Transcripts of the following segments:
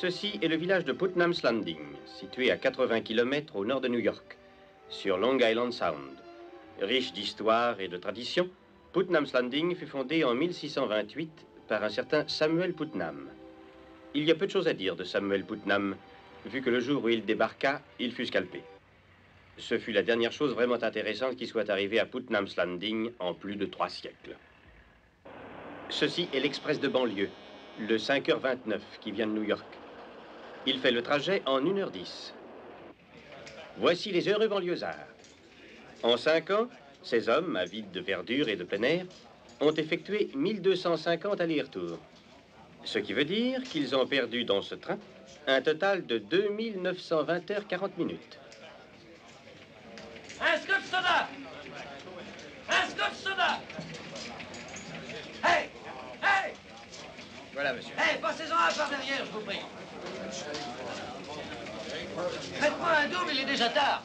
Ceci est le village de Putnam's Landing, situé à 80 km au nord de New York, sur Long Island Sound. Riche d'histoire et de tradition, Putnam's Landing fut fondé en 1628 par un certain Samuel Putnam. Il y a peu de choses à dire de Samuel Putnam, vu que le jour où il débarqua, il fut scalpé. Ce fut la dernière chose vraiment intéressante qui soit arrivée à Putnam's Landing en plus de 3 siècles. Ceci est l'express de banlieue, le 5h29 qui vient de New York. Il fait le trajet en 1h10. Voici les heureux banlieusards. En 5 ans, ces hommes, avides de verdure et de plein air, ont effectué 1250 allers-retours. Ce qui veut dire qu'ils ont perdu dans ce train un total de 2920 heures 40 minutes. Un scotch soda! Un scotch soda! Hey! Hey! Voilà, monsieur. Hey, passez-en un par derrière, je vous prie. Faites-moi un double, il est déjà tard.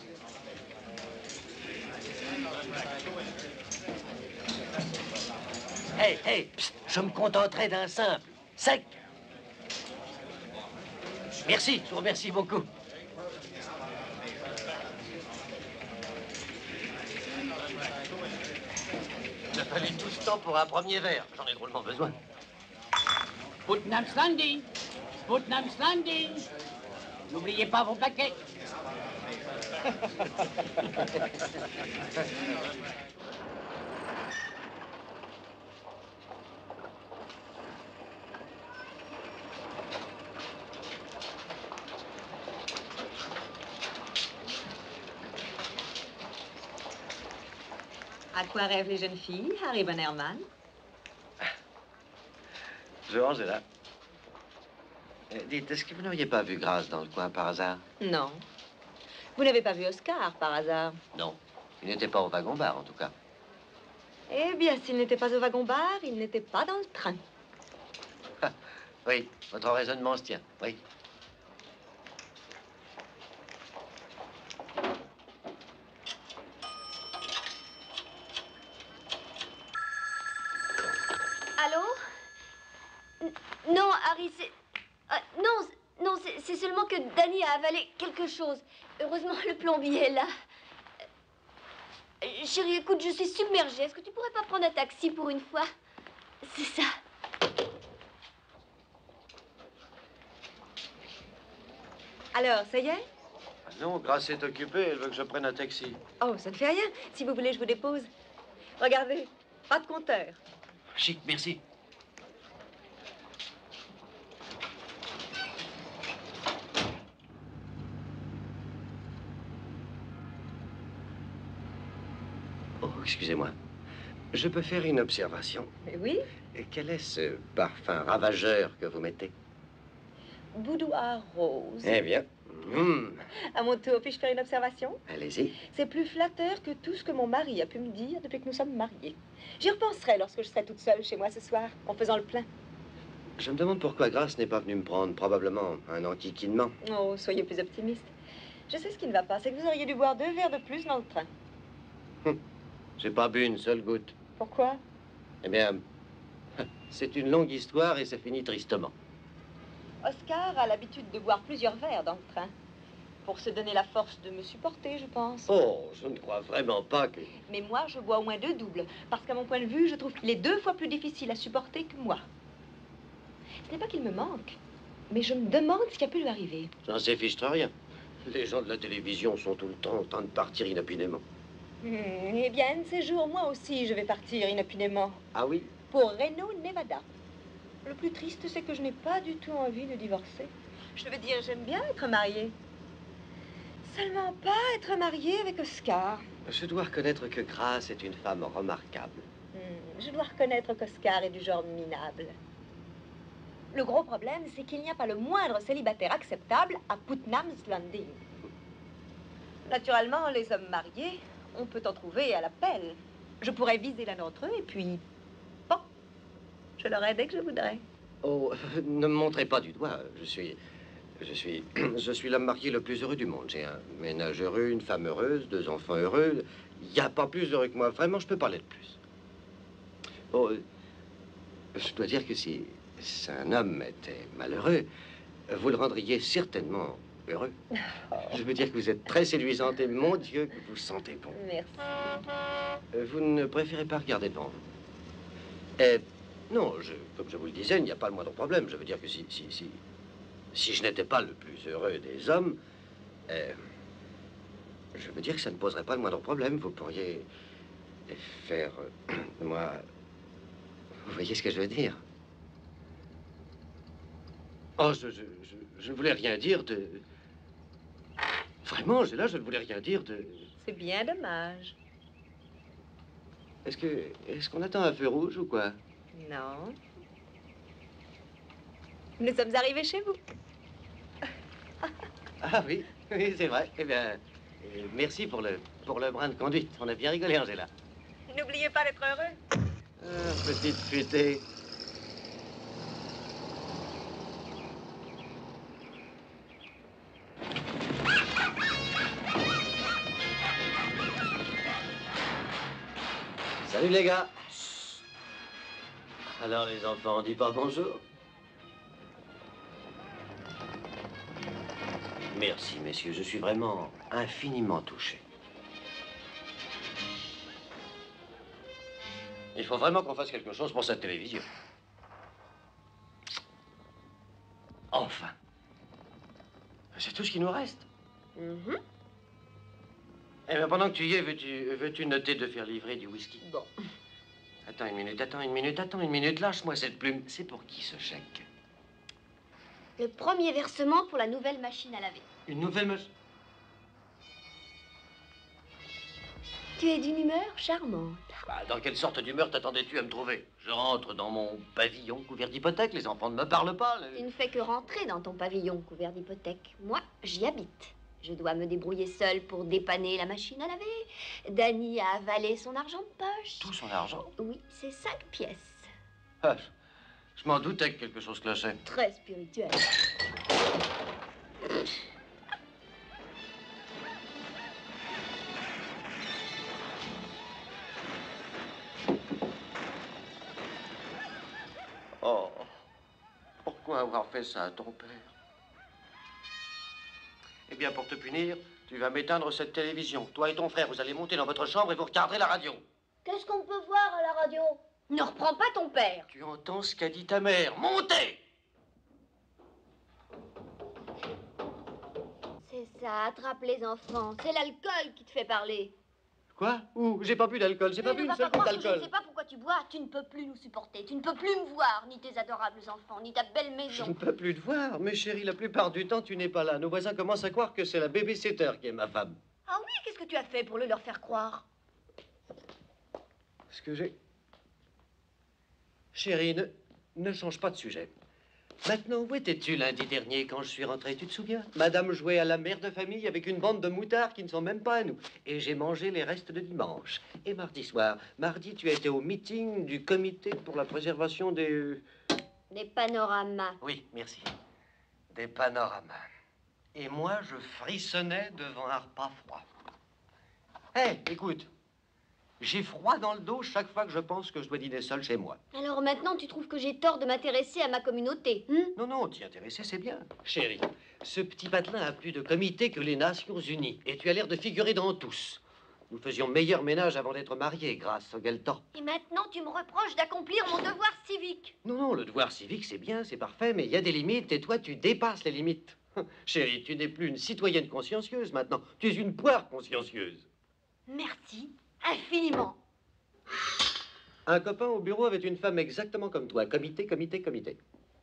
Hey, hey, psst, je me contenterai d'un simple. Sec. Merci, je vous remercie beaucoup. Il a fallu tout ce temps pour un premier verre. J'en ai drôlement besoin. Putnam's Landing. Putnam's Landing. N'oubliez pas vos paquets. À quoi rêvent les jeunes filles, Harry Bannerman? Georges est là. Dites, est-ce que vous n'auriez pas vu Grace dans le coin par hasard? Non. Vous n'avez pas vu Oscar, par hasard? Non. Il n'était pas au wagon-bar, en tout cas. Eh bien, s'il n'était pas au wagon-bar, il n'était pas dans le train. Oui, votre raisonnement se tient, oui. Allô? Non, Harry, c'est... non, c'est seulement que Danny a avalé quelque chose. Heureusement, le plombier est là. Chérie, écoute, je suis submergée. Est-ce que tu pourrais pas prendre un taxi pour une fois? C'est ça. Alors, ça y est? Non, Grace est occupée, elle veut que je prenne un taxi. Oh, ça ne fait rien. Si vous voulez, je vous dépose. Regardez, pas de compteur. Chic, merci. Oh, excusez-moi. Je peux faire une observation? Mais oui. Et quel est ce parfum ravageur que vous mettez? Boudoir rose. Eh bien. À mon tour, puis-je faire une observation? Allez-y. C'est plus flatteur que tout ce que mon mari a pu me dire depuis que nous sommes mariés. J'y repenserai lorsque je serai toute seule chez moi ce soir, en faisant le plein. Je me demande pourquoi Grace n'est pas venue me prendre, probablement un enquiquinement. Oh, soyez plus optimiste. Je sais ce qui ne va pas, c'est que vous auriez dû boire 2 verres de plus dans le train. J'ai pas bu une seule goutte. Pourquoi? Eh bien, c'est une longue histoire et ça finit tristement. Oscar a l'habitude de boire plusieurs verres dans le train. Pour se donner la force de me supporter, je pense. Oh, je ne crois vraiment pas que... Mais moi, je bois au moins 2 doubles. Parce qu'à mon point de vue, je trouve qu'il est 2 fois plus difficile à supporter que moi. Ce n'est pas qu'il me manque, mais je me demande ce qui a pu lui arriver. J'en sais fichtre rien. Les gens de la télévision sont tout le temps en train de partir inopinément. Eh bien, un de ces jours, moi aussi, je vais partir inopinément. Ah oui? Pour Reno, Nevada. Le plus triste, c'est que je n'ai pas du tout envie de divorcer. Je veux dire, j'aime bien être mariée. Seulement pas être mariée avec Oscar. Je dois reconnaître que Grace est une femme remarquable. Je dois reconnaître qu'Oscar est du genre minable. Le gros problème, c'est qu'il n'y a pas le moindre célibataire acceptable à Putnam's Landing. Naturellement, les hommes mariés, on peut en trouver à l'appel. Je pourrais viser l'un d'entre eux et puis... bon, je l'aurai dès que je voudrais. Oh, ne me montrez pas du doigt. Je suis l'homme marié le plus heureux du monde. J'ai un ménage heureux, une femme heureuse, 2 enfants heureux. Il n'y a pas plus heureux que moi. Vraiment, je peux parler de plus. Oh, je dois dire que si un homme était malheureux, vous le rendriez certainement heureux. Je veux dire que vous êtes très séduisante et mon Dieu, que vous sentez bon. Merci. Vous ne préférez pas regarder devant vous? Non, comme je vous le disais, il n'y a pas le moindre problème. Je veux dire que si je n'étais pas le plus heureux des hommes, je veux dire que ça ne poserait pas le moindre problème. Vous pourriez faire, moi... Vous voyez ce que je veux dire? Oh, je ne voulais rien dire de... Vraiment, je ne voulais rien dire de... C'est bien dommage. Est-ce qu'on attend un feu rouge ou quoi? Non. Nous sommes arrivés chez vous. Ah oui, oui, c'est vrai. Eh bien, merci pour le brin de conduite. On a bien rigolé, Angela. N'oubliez pas d'être heureux. Ah, petite futée. Salut les gars. Alors les enfants, on dit pas bonjour? Merci messieurs, je suis vraiment infiniment touché. Il faut vraiment qu'on fasse quelque chose pour cette télévision. Enfin. C'est tout ce qui nous reste. Eh bien, pendant que tu y es, veux-tu noter de faire livrer du whisky? Bon. Attends une minute, lâche-moi cette plume. C'est pour qui ce chèque? Le premier versement pour la nouvelle machine à laver. Une nouvelle machine? Tu es d'une humeur charmante. Bah, dans quelle sorte d'humeur t'attendais-tu à me trouver? Je rentre dans mon pavillon couvert d'hypothèque, les enfants ne me parlent pas. Tu ne fais que rentrer dans ton pavillon couvert d'hypothèque. Moi, j'y habite. Je dois me débrouiller seule pour dépanner la machine à laver. Danny a avalé son argent de poche. Tout son argent? Oui, c'est 5 pièces. Ah, je m'en doutais que quelque chose clochait. Très spirituel. Oh, pourquoi avoir fait ça à ton père? Eh bien, pour te punir, tu vas m'éteindre cette télévision. Toi et ton frère, vous allez monter dans votre chambre et vous regarderez la radio. Qu'est-ce qu'on peut voir à la radio? Ne reprends pas ton père. Tu entends ce qu'a dit ta mère? Montez! C'est ça, attrape les enfants. C'est l'alcool qui te fait parler. Quoi? Ouh, j'ai pas bu d'alcool, j'ai pas bu une seule goutte Je ne d'alcool. sais pas pourquoi tu bois. Tu ne peux plus nous supporter. Tu ne peux plus me voir, ni tes adorables enfants, ni ta belle Je maison. ne peux plus te voir, mais chérie, la plupart du temps, tu n'es pas là. Nos voisins commencent à croire que c'est la baby-sitter qui est ma femme. Ah oui, qu'est-ce que tu as fait pour le leur faire croire? Ce que j'ai... Chérie, ne change pas de sujet. Maintenant, où étais-tu lundi dernier quand je suis rentré? Tu te souviens? Madame jouait à la mère de famille avec une bande de moutards qui ne sont même pas à nous. Et j'ai mangé les restes de dimanche. Et mardi soir, tu as été au meeting du comité pour la préservation des... Des panoramas. Oui, merci. Des panoramas. Et moi, je frissonnais devant un repas froid. Hé, écoute. J'ai froid dans le dos chaque fois que je pense que je dois dîner seul chez moi. Alors maintenant, tu trouves que j'ai tort de m'intéresser à ma communauté, Non, t'y intéresser, c'est bien. Chérie, ce petit patelin a plus de comités que les Nations Unies. Et tu as l'air de figurer dans tous. Nous faisions meilleur ménage avant d'être mariés, grâce au Gueltan. Et maintenant, tu me reproches d'accomplir mon devoir civique. Non, le devoir civique, c'est bien, c'est parfait, mais il y a des limites, et toi, tu dépasses les limites. Chérie, tu n'es plus une citoyenne consciencieuse maintenant. Tu es une poire consciencieuse. Merci, infiniment. Un copain au bureau avait une femme exactement comme toi. Comité.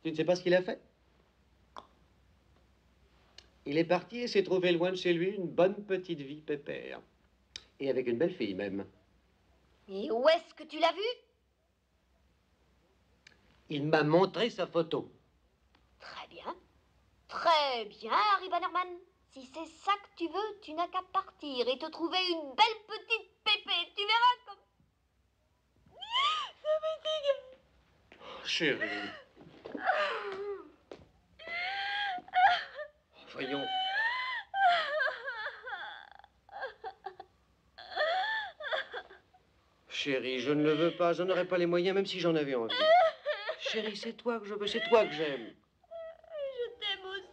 Tu ne sais pas ce qu'il a fait? Il est parti et s'est trouvé loin de chez lui une bonne petite vie pépère. Et avec une belle fille même. Et où est-ce que tu l'as vu? Il m'a montré sa photo. Très bien. Très bien, Harry Bannerman. Si c'est ça que tu veux, tu n'as qu'à partir et te trouver une belle petite pépée. Tu verras comme... Ça me fatigue. Chérie. Voyons. Chérie, je ne le veux pas. Je n'aurais pas les moyens, même si j'en avais envie. Chérie, c'est toi que je veux, c'est toi que j'aime. Je t'aime aussi.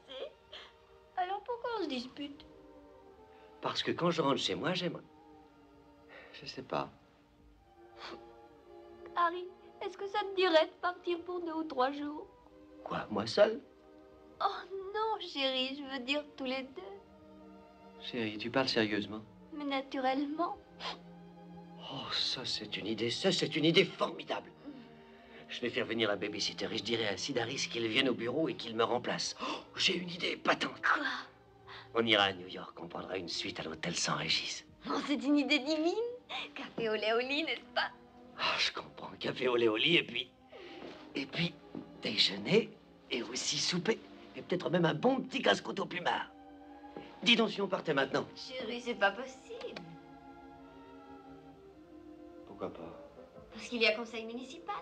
dispute? Parce que quand je rentre chez moi, j'aimerais... Je sais pas. Harry, est-ce que ça te dirait de partir pour 2 ou 3 jours? Quoi, moi seul? Oh non, chérie, je veux dire tous les deux. Chérie, tu parles sérieusement? Mais naturellement. Oh, ça, c'est une idée formidable. Je vais faire venir un babysitter et je dirai à Sidaris qu'il vienne au bureau et qu'il me remplace. Oh, j'ai une idée patente. Quoi? On ira à New York, on prendra une suite à l'hôtel San Régis. Oh, c'est une idée divine. Café au lait au lit, n'est-ce pas? Ah, je comprends. Café au lait au lit et puis, déjeuner et aussi souper. Et peut-être même un bon petit casse-croûte au plumard. Dis donc si on partait maintenant. Chérie, c'est pas possible. Pourquoi pas? Parce qu'il y a conseil municipal.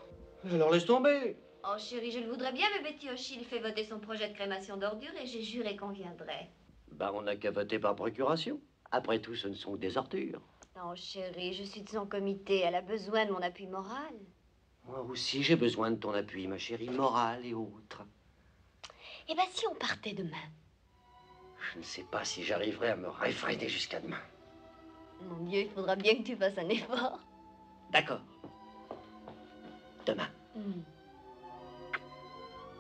Alors laisse tomber. Oh chérie, je le voudrais bien, mais Betty O'Shill fait voter son projet de crémation d'ordures et j'ai juré qu'on viendrait. Bah, on n'a qu'à voter par procuration. Après tout, ce ne sont que des ordures. Non chérie, je suis de son comité, elle a besoin de mon appui moral. Moi aussi, j'ai besoin de ton appui, ma chérie, morale et autres. Eh ben si on partait demain? Je ne sais pas si j'arriverai à me réfréner jusqu'à demain. Mon Dieu, il faudra bien que tu fasses un effort. D'accord. Demain.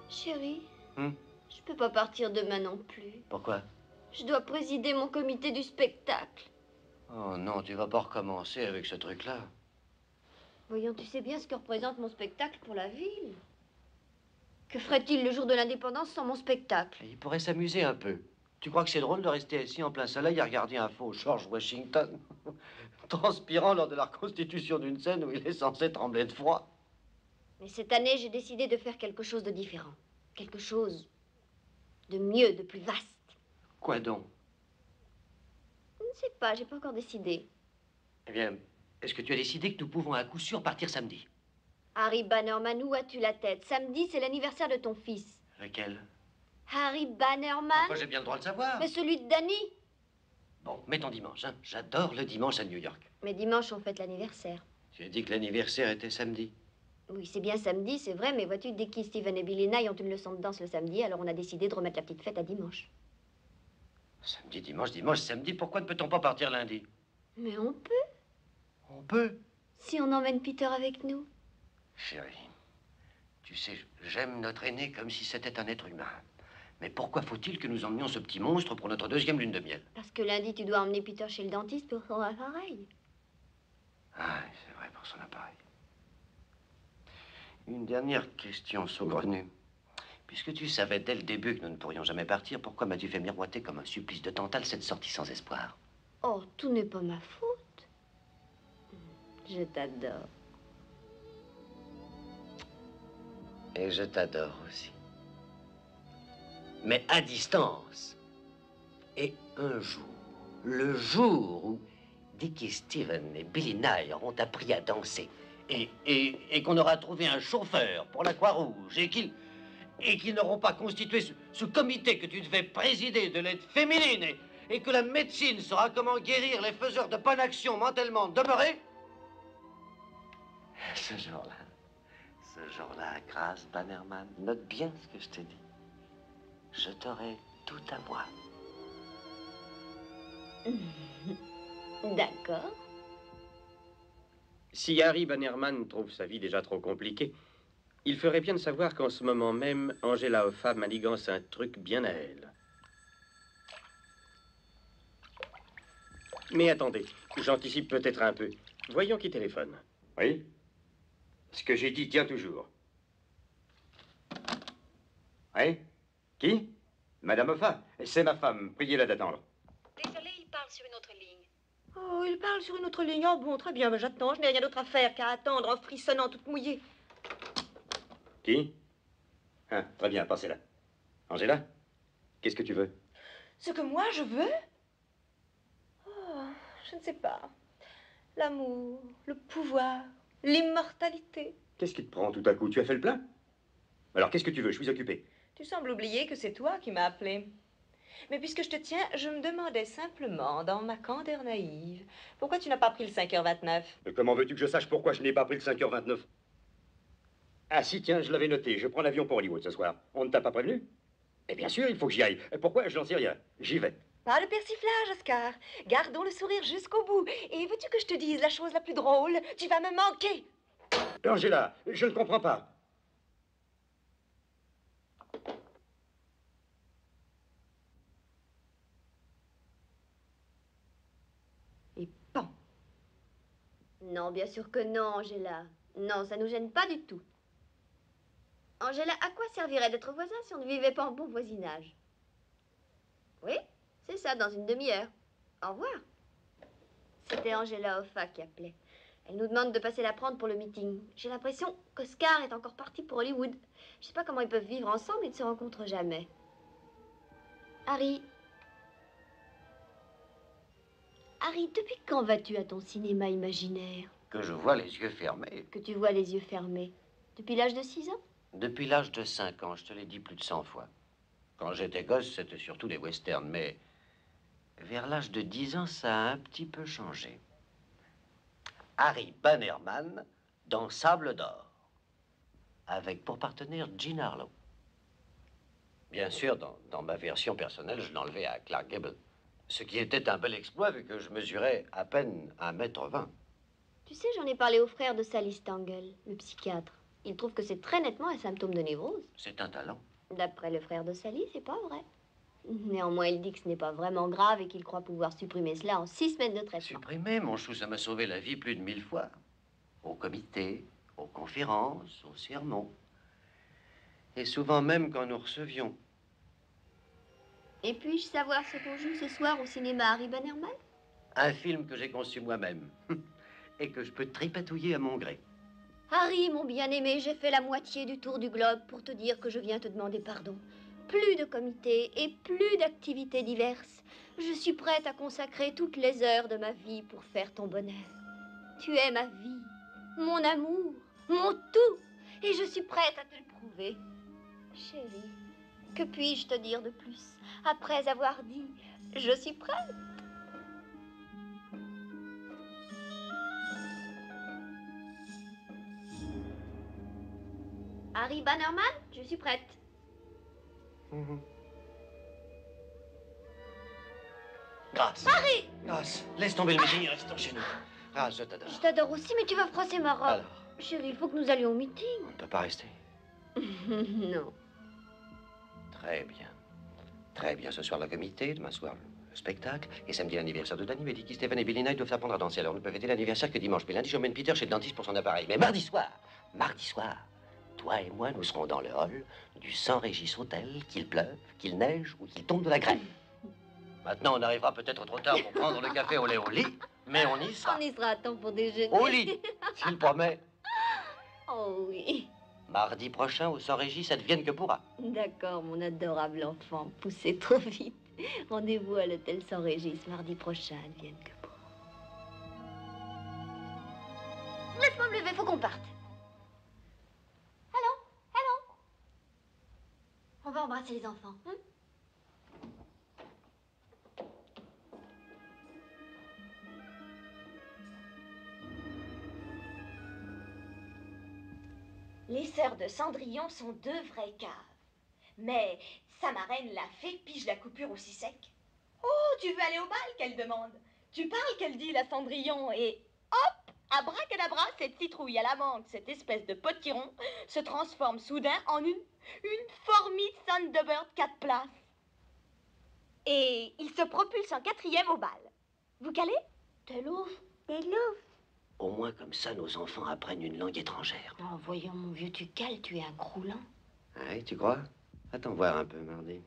Chérie, Hmm? je peux pas partir demain non plus. Pourquoi? Je dois présider mon comité du spectacle. Oh non, tu vas pas recommencer avec ce truc-là. Voyons, tu sais bien ce que représente mon spectacle pour la ville. Que ferait-il le jour de l'indépendance sans mon spectacle? Il pourrait s'amuser un peu. Tu crois que c'est drôle de rester assis en plein soleil à regarder un faux George Washington transpirant lors de la reconstitution d'une scène où il est censé trembler de froid? Mais cette année, j'ai décidé de faire quelque chose de différent. Quelque chose de mieux, de plus vaste. Quoi donc? Je ne sais pas, j'ai pas encore décidé. Eh bien, est-ce que tu as décidé que nous pouvons à coup sûr partir samedi? Harry Bannerman, où as-tu la tête? Samedi, c'est l'anniversaire de ton fils. Lequel? Harry Bannerman? Enfin, j'ai bien le droit de savoir. Mais celui de Danny. Bon, mettons dimanche, hein. J'adore le dimanche à New York. Mais dimanche, on fête l'anniversaire. Tu as dit que l'anniversaire était samedi. Oui, c'est bien samedi, c'est vrai, mais vois-tu, Dickie, Steven et Billy Nye ont une leçon de danse le samedi, alors on a décidé de remettre la petite fête à dimanche. Samedi, dimanche, samedi, pourquoi ne peut-on pas partir lundi? Mais on peut, On peut. si on emmène Peter avec nous. Chérie, tu sais, j'aime notre aîné comme si c'était un être humain. Mais pourquoi faut-il que nous emmenions ce petit monstre pour notre deuxième lune de miel? Parce que lundi, tu dois emmener Peter chez le dentiste pour son appareil. Ah, c'est vrai, pour son appareil. Une dernière question saugrenue. Puisque tu savais dès le début que nous ne pourrions jamais partir, pourquoi m'as-tu fait miroiter comme un supplice de Tantale cette sortie sans espoir? Oh, tout n'est pas ma faute. Je t'adore. Et je t'adore aussi. Mais à distance. Et un jour, le jour où Dickie Steven et Billy Nye auront appris à danser, et qu'on aura trouvé un chauffeur pour la Croix-Rouge, et qu'ils n'auront pas constitué ce comité que tu devais présider de l'aide féminine, et que la médecine saura comment guérir les faiseurs de bonne action mentalement demeurés, ce jour-là, grâce Bannerman, note bien ce que je te dis. Je t'aurai tout à moi. D'accord. Si Harry Bannerman trouve sa vie déjà trop compliquée, il ferait bien de savoir qu'en ce moment même, Angela Hoffa manigance un truc bien à elle. Mais attendez, j'anticipe peut-être un peu. Voyons qui téléphone. Oui? Ce que j'ai dit tient toujours. Oui? Qui? Madame Hoffa? C'est ma femme. Priez-la d'attendre. Désolé, il parle sur une autre ligne. Oh, il parle sur une autre ligne. Oh bon, très bien, ben, j'attends. Je n'ai rien d'autre à faire qu'à attendre en frissonnant toute mouillée. Qui? Ah, très bien, passez-la. Angela? Qu'est-ce que tu veux? Ce que moi je veux? Oh, je ne sais pas. L'amour, le pouvoir, l'immortalité. Qu'est-ce qui te prend tout à coup? Tu as fait le plein? Alors, qu'est-ce que tu veux? Je suis occupé. Tu sembles oublier que c'est toi qui m'as appelé. Mais puisque je te tiens, je me demandais simplement, dans ma candeur naïve, pourquoi tu n'as pas pris le 5h29? Comment veux-tu que je sache pourquoi je n'ai pas pris le 5h29? Ah si, tiens, je l'avais noté. Je prends l'avion pour Hollywood ce soir. On ne t'a pas prévenu? Eh bien sûr, il faut que j'y aille. Pourquoi? Je n'en sais rien. J'y vais. Pas de persiflage, Oscar. Gardons le sourire jusqu'au bout. Et veux-tu que je te dise la chose la plus drôle? Tu vas me manquer. Angela, je ne comprends pas. Et pan. Non, bien sûr que non, Angela. Non, ça nous gêne pas du tout. Angela, à quoi servirait d'être voisin si on ne vivait pas en bon voisinage? Oui, c'est ça, dans une demi-heure. Au revoir. C'était Angela Hoffa qui appelait. Elle nous demande de passer la prendre pour le meeting. J'ai l'impression qu'Oscar est encore parti pour Hollywood. Je sais pas comment ils peuvent vivre ensemble et ne se rencontrent jamais. Harry. Harry, depuis quand vas-tu à ton cinéma imaginaire? Que je vois les yeux fermés. Que tu vois les yeux fermés. Depuis l'âge de 6 ans? Depuis l'âge de 5 ans, je te l'ai dit plus de 100 fois. Quand j'étais gosse, c'était surtout les westerns, mais vers l'âge de 10 ans, ça a un petit peu changé. Harry Bannerman dans Sable d'Or, avec pour partenaire Jean Harlow. Bien sûr, dans ma version personnelle, je l'enlevais à Clark Gable, ce qui était un bel exploit vu que je mesurais à peine 1,20 m. Tu sais, j'en ai parlé au frère de Sally Stangl, le psychiatre. Il trouve que c'est très nettement un symptôme de névrose. C'est un talent. D'après le frère de Sally, c'est pas vrai. Néanmoins, il dit que ce n'est pas vraiment grave et qu'il croit pouvoir supprimer cela en 6 semaines de traitement. Supprimer, mon chou, ça m'a sauvé la vie plus de 1000 fois. Au comité, aux conférences, aux sermons. Et souvent même quand nous recevions. Et puis-je savoir ce qu'on joue ce soir au cinéma Harry Bannerman? Un film que j'ai conçu moi-même. Et que je peux tripatouiller à mon gré. Harry, mon bien-aimé, j'ai fait la moitié du tour du globe pour te dire que je viens te demander pardon. Plus de comités et plus d'activités diverses. Je suis prête à consacrer toutes les heures de ma vie pour faire ton bonheur. Tu es ma vie, mon amour, mon tout. Et je suis prête à te le prouver. Chérie, que puis-je te dire de plus après avoir dit « Je suis prête » ? Harry Bannerman, je suis prête. Grâce. Harry! Grâce. Laisse tomber le meeting et restons chez nous. Grâce, je t'adore. Je t'adore aussi, mais tu vas froisser ma robe. Alors? Chérie, il faut que nous allions au meeting. On ne peut pas rester. Non. Très bien. Très bien. Ce soir, le comité, demain soir, le spectacle. Et samedi, l'anniversaire de Danny. Mais Dicky, Stephen et Billy Knight doivent apprendre à danser. Alors, on ne peut fêter l'anniversaire que dimanche. Mais lundi, j'emmène Peter chez le dentiste pour son appareil. Mais mardi soir, toi et moi, nous serons dans le hall du San Régis Hôtel, qu'il pleuve, qu'il neige ou qu'il tombe de la grêle. Maintenant, on arrivera peut-être trop tard pour prendre le café au lait au lit, mais on y sera. On y sera à temps pour déjeuner. Au lit, s'il promet. Oh oui. Mardi prochain, au San Régis, ça devienne que pourra. D'accord, mon adorable enfant. Poussez trop vite. Rendez-vous à l'hôtel San Régis mardi prochain, advienne que pourra. Laisse-moi me lever, faut qu'on parte. Allons, allons. On va embrasser les enfants, hein? Les sœurs de Cendrillon sont 2 vraies caves. Mais sa marraine l'a fait, pige la coupure aussi sec. Oh, tu veux aller au bal, qu'elle demande. Tu parles qu'elle dit, la Cendrillon, et hop, abracadabra, cette citrouille à la mangue, cette espèce de potiron, se transforme soudain en une formide Thunderbird 4 places. Et il se propulse en 4e au bal. Vous calez? T'es louf, t'es louf. Au moins, comme ça, nos enfants apprennent une langue étrangère. Oh, voyons, mon vieux, tu cales, tu es un croulant. Oui, tu crois? Attends voir un peu, mardi.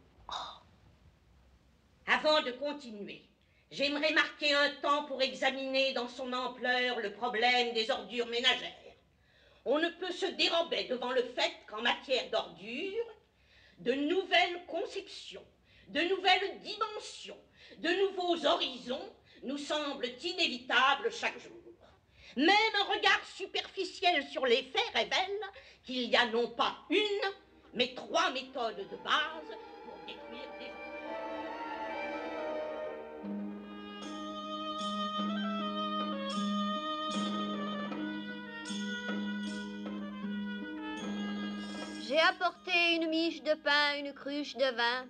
Avant de continuer, j'aimerais marquer un temps pour examiner dans son ampleur le problème des ordures ménagères. On ne peut se dérober devant le fait qu'en matière d'ordures, de nouvelles conceptions, de nouvelles dimensions, de nouveaux horizons nous semblent inévitables chaque jour. Même un regard superficiel sur les faits révèle qu'il y a non pas une, mais 3 méthodes de base pour détruire des... J'ai apporté une miche de pain, une cruche de vin.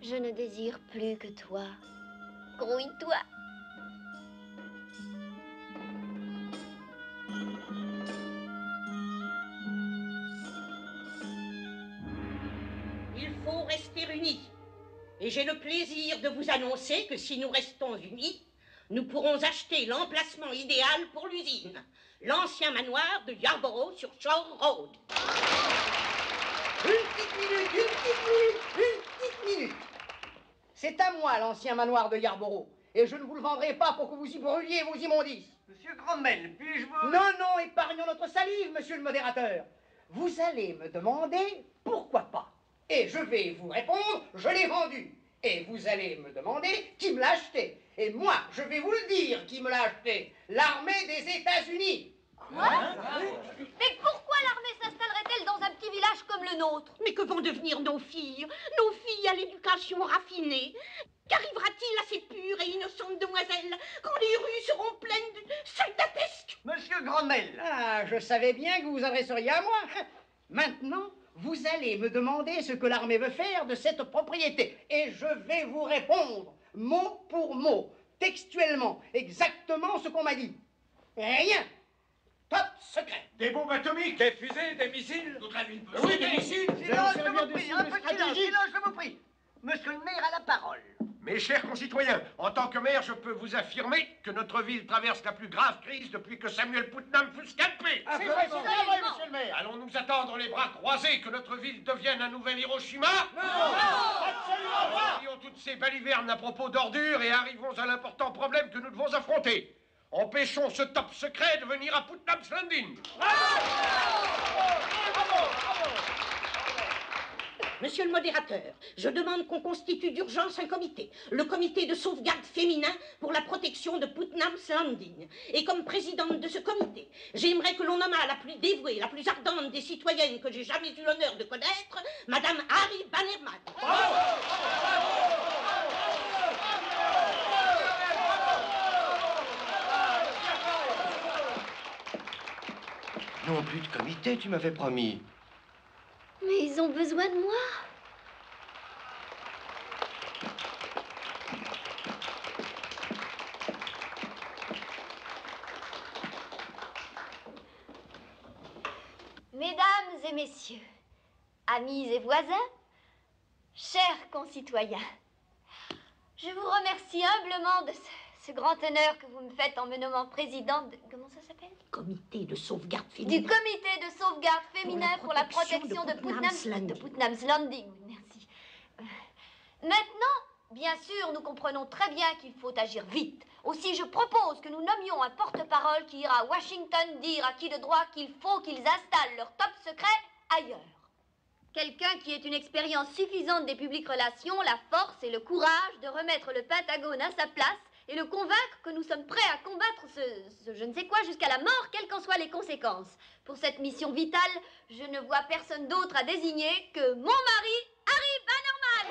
Je ne désire plus que toi. Grouille-toi. Il faut rester unis. Et j'ai le plaisir de vous annoncer que si nous restons unis, nous pourrons acheter l'emplacement idéal pour l'usine. L'ancien manoir de Yarborough sur Shore Road. Une petite minute. C'est à moi l'ancien manoir de Yarborough. Et je ne vous le vendrai pas pour que vous y brûliez vos immondices. Monsieur Grommel, puis-je vous... Non, épargnons notre salive, monsieur le modérateur. Vous allez me demander pourquoi pas. Et je vais vous répondre, je l'ai vendu. Et vous allez me demander qui me l'a acheté. Et moi, je vais vous le dire qui me l'a acheté. L'armée des États-Unis. Quoi? Mais pourquoi l'armée s'installerait-elle dans un petit village comme le nôtre? Mais que vont devenir nos filles? Nos filles à l'éducation raffinée? Qu'arrivera-t-il à ces pures et innocentes demoiselles quand les rues seront pleines de soldatesques? Monsieur Grommel. Ah, je savais bien que vous vous adresseriez à moi. Maintenant, vous allez me demander ce que l'armée veut faire de cette propriété. Et je vais vous répondre, mot pour mot, textuellement, exactement ce qu'on m'a dit. Rien. Top secret. Des bombes atomiques, des fusées, des missiles. Oui, des missiles. Silence, je vous prie, un peu de silence, stratégique. silence, je vous prie. Monsieur le maire a la parole. Mes chers concitoyens, en tant que maire, je peux vous affirmer que notre ville traverse la plus grave crise depuis que Samuel Putnam fut scalpé. C'est vrai, monsieur le maire. Allons-nous attendre les bras croisés que notre ville devienne un nouvel Hiroshima? Non, absolument pas. Oublions toutes ces balivernes à propos d'ordures et arrivons à l'important problème que nous devons affronter. Empêchons ce top secret de venir à Putnam's Landing. Monsieur le modérateur, je demande qu'on constitue d'urgence un comité, le comité de sauvegarde féminin pour la protection de Putnam's Landing. Et comme présidente de ce comité, j'aimerais que l'on nommât la plus dévouée, la plus ardente des citoyennes que j'ai jamais eu l'honneur de connaître, Madame Harry Bannerman. Non, plus de comité, tu m'avais promis. Mais ils ont besoin de moi. Mesdames et messieurs, amis et voisins, chers concitoyens, je vous remercie humblement de ce grand honneur que vous me faites en me nommant présidente de... Comment ça s'appelle? Comité de sauvegarde Du féminin. comité de sauvegarde féminin pour la protection de Putnam's Landing. Oui, merci. Maintenant, bien sûr, nous comprenons très bien qu'il faut agir vite. Aussi, je propose que nous nommions un porte-parole qui ira à Washington dire à qui de droit qu'il faut qu'ils installent leur top secret ailleurs. Quelqu'un qui ait une expérience suffisante des publiques relations, la force et le courage de remettre le Pentagone à sa place et le convaincre que nous sommes prêts à combattre ce je ne sais quoi jusqu'à la mort, quelles qu'en soient les conséquences. Pour cette mission vitale, je ne vois personne d'autre à désigner que mon mari, Harry Bannerman.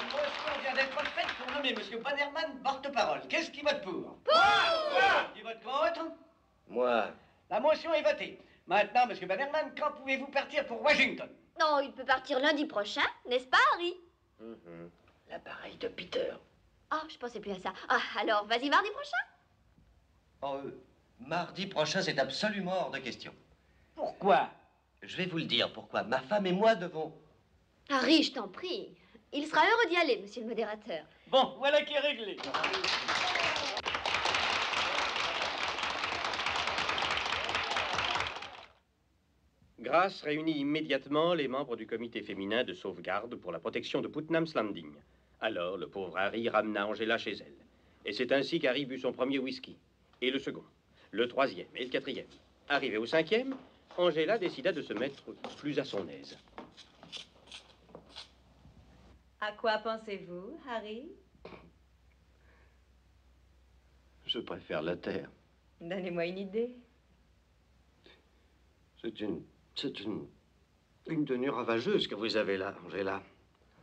Une motion vient d'être faite pour nommer Monsieur Bannerman porte-parole. Qu'est-ce qui vote pour? Qui vote contre? Moi, La motion est votée. Maintenant, Monsieur Bannerman, quand pouvez-vous partir pour Washington? Non, il peut partir lundi prochain, n'est-ce pas, Harry? l'appareil de Peter. Ah, je pensais plus à ça. Ah, alors, vas-y mardi prochain. Oh, mardi prochain, c'est absolument hors de question. Pourquoi? Je vais vous le dire pourquoi. Ma femme et moi devons... Harry, je t'en prie. Il sera heureux d'y aller, monsieur le modérateur. Bon, voilà qui est réglé. Grace réunit immédiatement les membres du comité féminin de sauvegarde pour la protection de Putnam's Landing. Alors, le pauvre Harry ramena Angela chez elle. Et c'est ainsi qu'Harry but son premier whisky. Et le second, le troisième et le quatrième. Arrivé au cinquième, Angela décida de se mettre plus à son aise. À quoi pensez-vous, Harry? Je préfère la terre. Donnez-moi une idée. C'est une tenue ravageuse que vous avez là, Angela.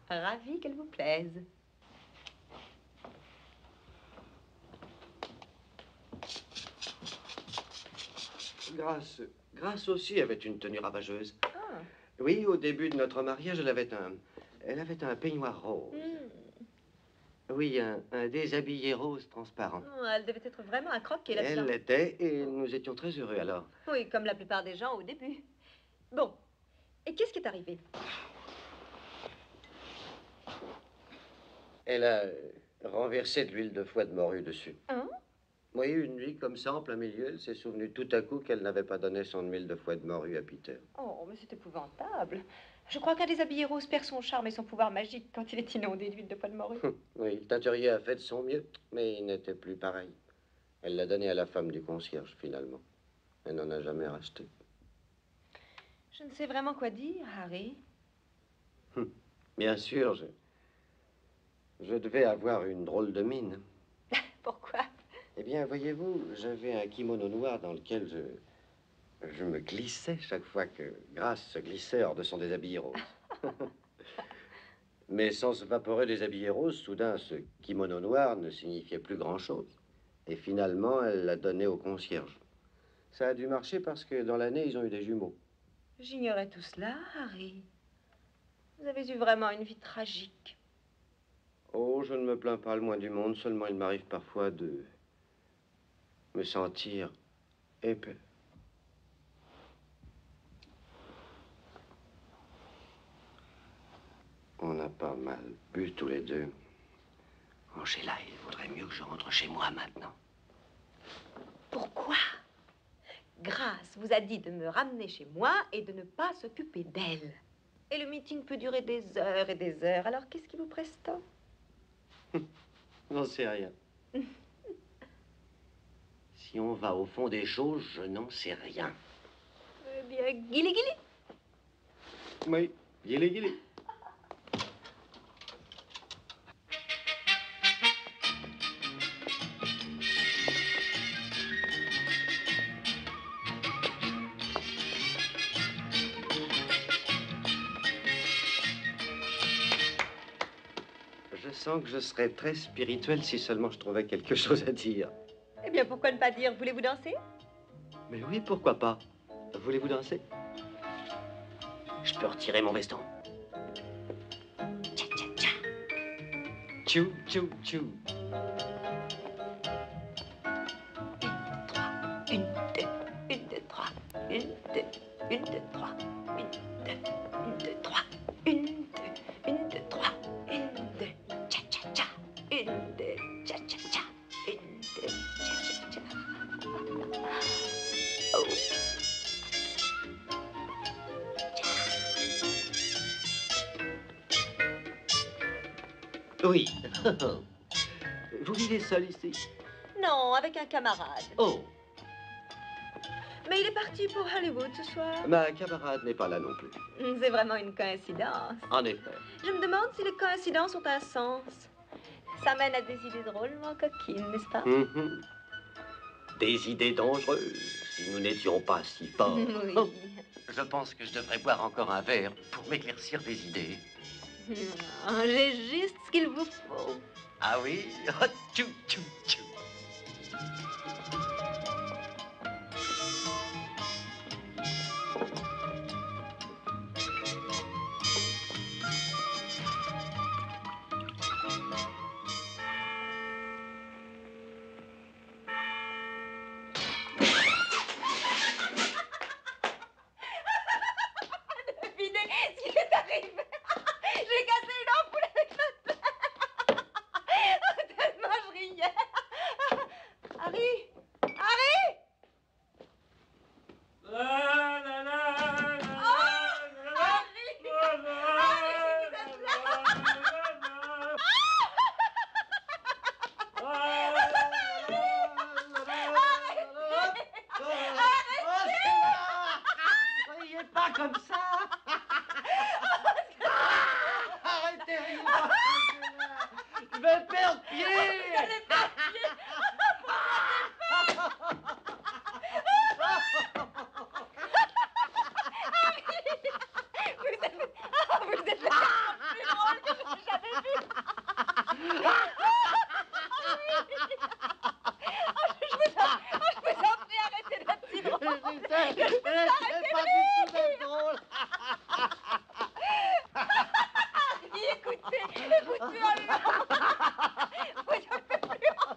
Ravi qu'elle vous plaise. Grace aussi avait une tenue ravageuse. Ah. Oui, au début de notre mariage, elle avait un peignoir rose. Oui, un déshabillé rose transparent. Oh, elle devait être vraiment à croquer, la Elle petite. l'était et nous étions très heureux alors. Oui, comme la plupart des gens au début. Bon, et qu'est-ce qui est arrivé? Elle a renversé de l'huile de foie de morue dessus. Hein? Oui, une nuit comme ça, en plein milieu, elle s'est souvenue tout à coup qu'elle n'avait pas donné son huile de foie de morue à Peter. Oh, mais c'est épouvantable. Je crois qu'un déshabillé rose perd son charme et son pouvoir magique quand il est inondé d'huile de foie de morue. Oui, le teinturier a fait de son mieux, mais il n'était plus pareil. Elle l'a donné à la femme du concierge, finalement. Elle n'en a jamais racheté. Je ne sais vraiment quoi dire, Harry. Bien sûr, je devais avoir une drôle de mine. Pourquoi? Eh bien, voyez-vous, j'avais un kimono noir dans lequel je me glissais chaque fois que Grace se glissait hors de son déshabillé rose. Mais sans se vaporer déshabillé rose, soudain, ce kimono noir ne signifiait plus grand-chose. Et finalement, elle l'a donné au concierge. Ça a dû marcher parce que dans l'année, ils ont eu des jumeaux. J'ignorais tout cela, Harry. Vous avez eu vraiment une vie tragique. Oh, je ne me plains pas le moins du monde, seulement il m'arrive parfois de me sentir épais. On a pas mal bu tous les deux. Angela, il vaudrait mieux que je rentre chez moi maintenant. Pourquoi? Grace vous a dit de me ramener chez moi et de ne pas s'occuper d'elle. Et le meeting peut durer des heures et des heures. Alors qu'est-ce qui vous presse tant? J'en sais rien. Si on va au fond des choses, je n'en sais rien. Eh bien, guili guili. Oui, guili guili. Je sens que je serais très spirituel si seulement je trouvais quelque chose à dire. Eh bien, pourquoi ne pas dire, voulez-vous danser? Mais oui, pourquoi pas? Voulez-vous danser? Je peux retirer mon veston. Tcha, tcha, tcha. Tchou, tchou, tchou. 1, 2, 1, 2, 3. 1, 2, 1, 2, 3. 1, 2, 1, 2, 3. 1, 2, 1, 2, 3. 1, 2, tcha, tcha, tcha. 1, 2, tcha, tcha, tcha. 1, 2, tcha, tcha, tcha. Oh. Oui. Vous vivez seul ici? Non, avec un camarade. Oh, Mais il est parti pour Hollywood ce soir. ma camarade n'est pas là non plus. C'est vraiment une coïncidence. En effet. Je me demande si les coïncidences ont un sens. Ça mène à des idées drôlement coquines, n'est-ce pas? Des idées dangereuses, si nous n'étions pas si forts. Oui. Oh, je pense que je devrais boire encore un verre pour m'éclaircir des idées. Non, j'ai juste ce qu'il vous faut. Ah oui? Oh, tchou, tchou, tchou. Devinez ce qui est arrivé. J'ai cassé une ampoule avec ma tête. Tellement je riais. Harry,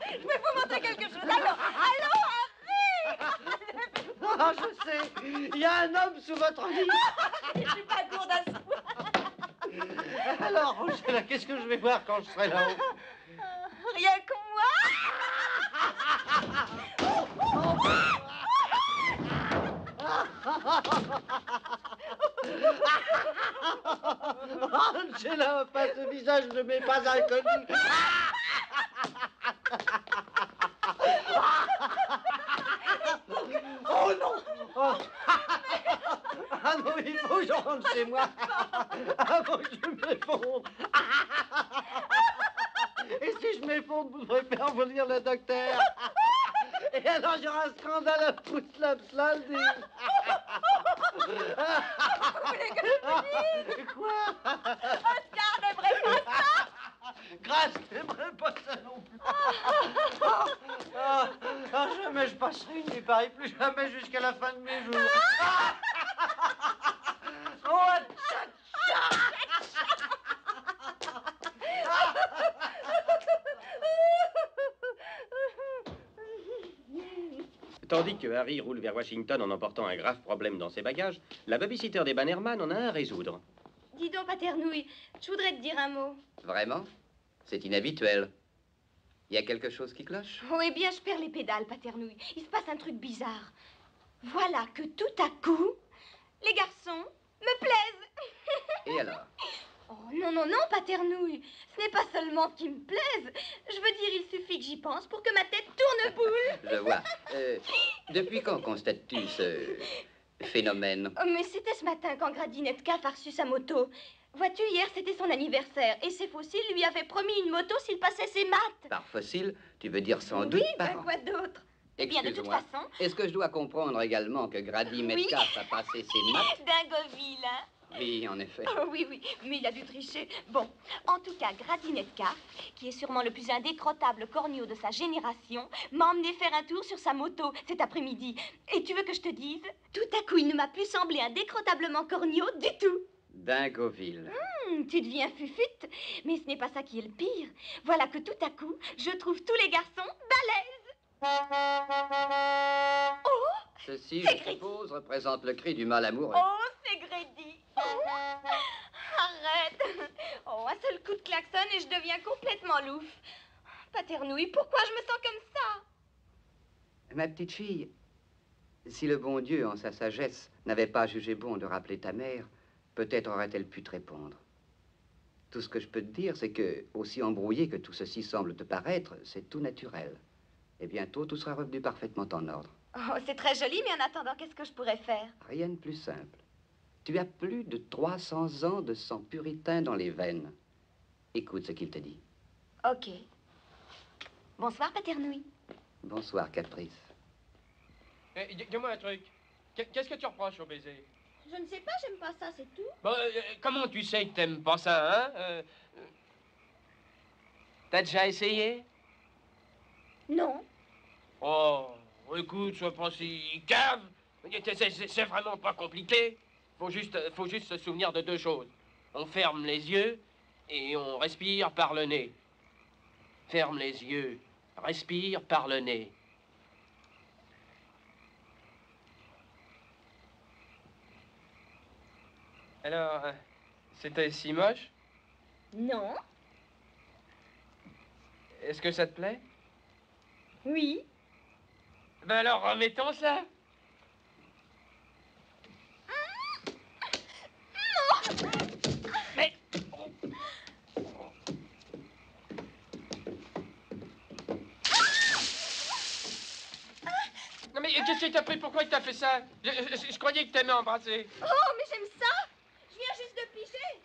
Je vais vous montrer quelque chose. Allons, Ah, je sais. Il y a un homme sous votre lit. je suis pas gourde à ce point. Alors, Angela, qu'est-ce que je vais voir quand je serai là-haut? Rien que moi. Angela, pas ce visage ne m'est pas inconnu. Oh non! Oh. Ah non, il faut que je rentre chez moi avant que je m'effondre. Et si je m'effondre, vous devrez faire venir le docteur. Et alors, il y aura un scandale à Putnam-Slanding. Vous voulez que je vous dise? Quoi? Oscar n'aimerait pas ça. Grâce, n'aimerais pas ça non plus. Jamais je passerai une nuit pareille, plus jamais jusqu'à la fin de mes jours. Oh, tcha-tcha. Tandis que Harry roule vers Washington en emportant un grave problème dans ses bagages, la babysitter des Bannerman en a un à résoudre. Dis donc, Paternouille, je voudrais te dire un mot. Vraiment? C'est inhabituel. Il y a quelque chose qui cloche? Oh, eh bien, je perds les pédales, Paternouille. Il se passe un truc bizarre. Voilà que tout à coup, les garçons me plaisent. Et alors? Oh, non, non, non, Paternouille. Ce n'est pas seulement qu'ils me plaisent. Je veux dire, il suffit que j'y pense pour que ma tête tourne boule. Je vois. Depuis quand constates-tu ce phénomène? Oh, mais c'était ce matin quand Gradinetka a reçu sa moto. Vois-tu, hier, c'était son anniversaire. Et ses fossiles lui avaient promis une moto s'il passait ses maths. Par fossile, tu veux dire sans doute Oui, ben par... quoi d'autre? Eh bien, de toute Excuse-moi. façon... Est-ce que je dois comprendre également que Grady Metcalf a passé ses maths? Dingoville, hein? Oui, en effet. Oh, oui, oui, mais il a dû tricher. Bon, en tout cas, Gradinetka, qui est sûrement le plus indécrottable corneau de sa génération, m'a emmené faire un tour sur sa moto cet après-midi. Et tu veux que je te dise? Tout à coup, il ne m'a plus semblé indécrottablement corneau du tout. Dingoville. Tu deviens fufute, mais ce n'est pas ça qui est le pire. Voilà que tout à coup, je trouve tous les garçons balèzes. Oh, Ceci, je suppose, représente le cri du mal amoureux. oh, c'est Grady. Arrête. Oh, un seul coup de klaxon et je deviens complètement louf. Paternouille, pourquoi je me sens comme ça? Ma petite fille, si le bon Dieu, en sa sagesse, n'avait pas jugé bon de rappeler ta mère, peut-être aurait-elle pu te répondre. Tout ce que je peux te dire, c'est que, aussi embrouillé que tout ceci semble te paraître, c'est tout naturel. Et bientôt, tout sera revenu parfaitement en ordre. Oh, c'est très joli, mais en attendant, qu'est-ce que je pourrais faire? Rien de plus simple. Tu as plus de 300 ans de sang puritain dans les veines. Écoute ce qu'il te dit. Ok. Bonsoir, Paternouille. Bonsoir, Caprice. Dis-moi un truc. Qu'est-ce que tu reproches au baiser? Je ne sais pas, j'aime pas ça, c'est tout. Bon, comment tu sais que t'aimes pas ça, hein? T'as déjà essayé? Non. Oh, écoute, sois pas si cave. C'est vraiment pas compliqué. Faut juste se souvenir de deux choses. On ferme les yeux et on respire par le nez. Ferme les yeux, respire par le nez. Alors, c'était si moche? Non. Est-ce que ça te plaît? Oui. Ben alors, remettons ça. Mais... Non mais qu'est-ce qui t'a pris? Pourquoi il t'a fait ça? Je croyais que t'aimais embrasser. Oh, mais j'aime ça. Je viens juste de piger.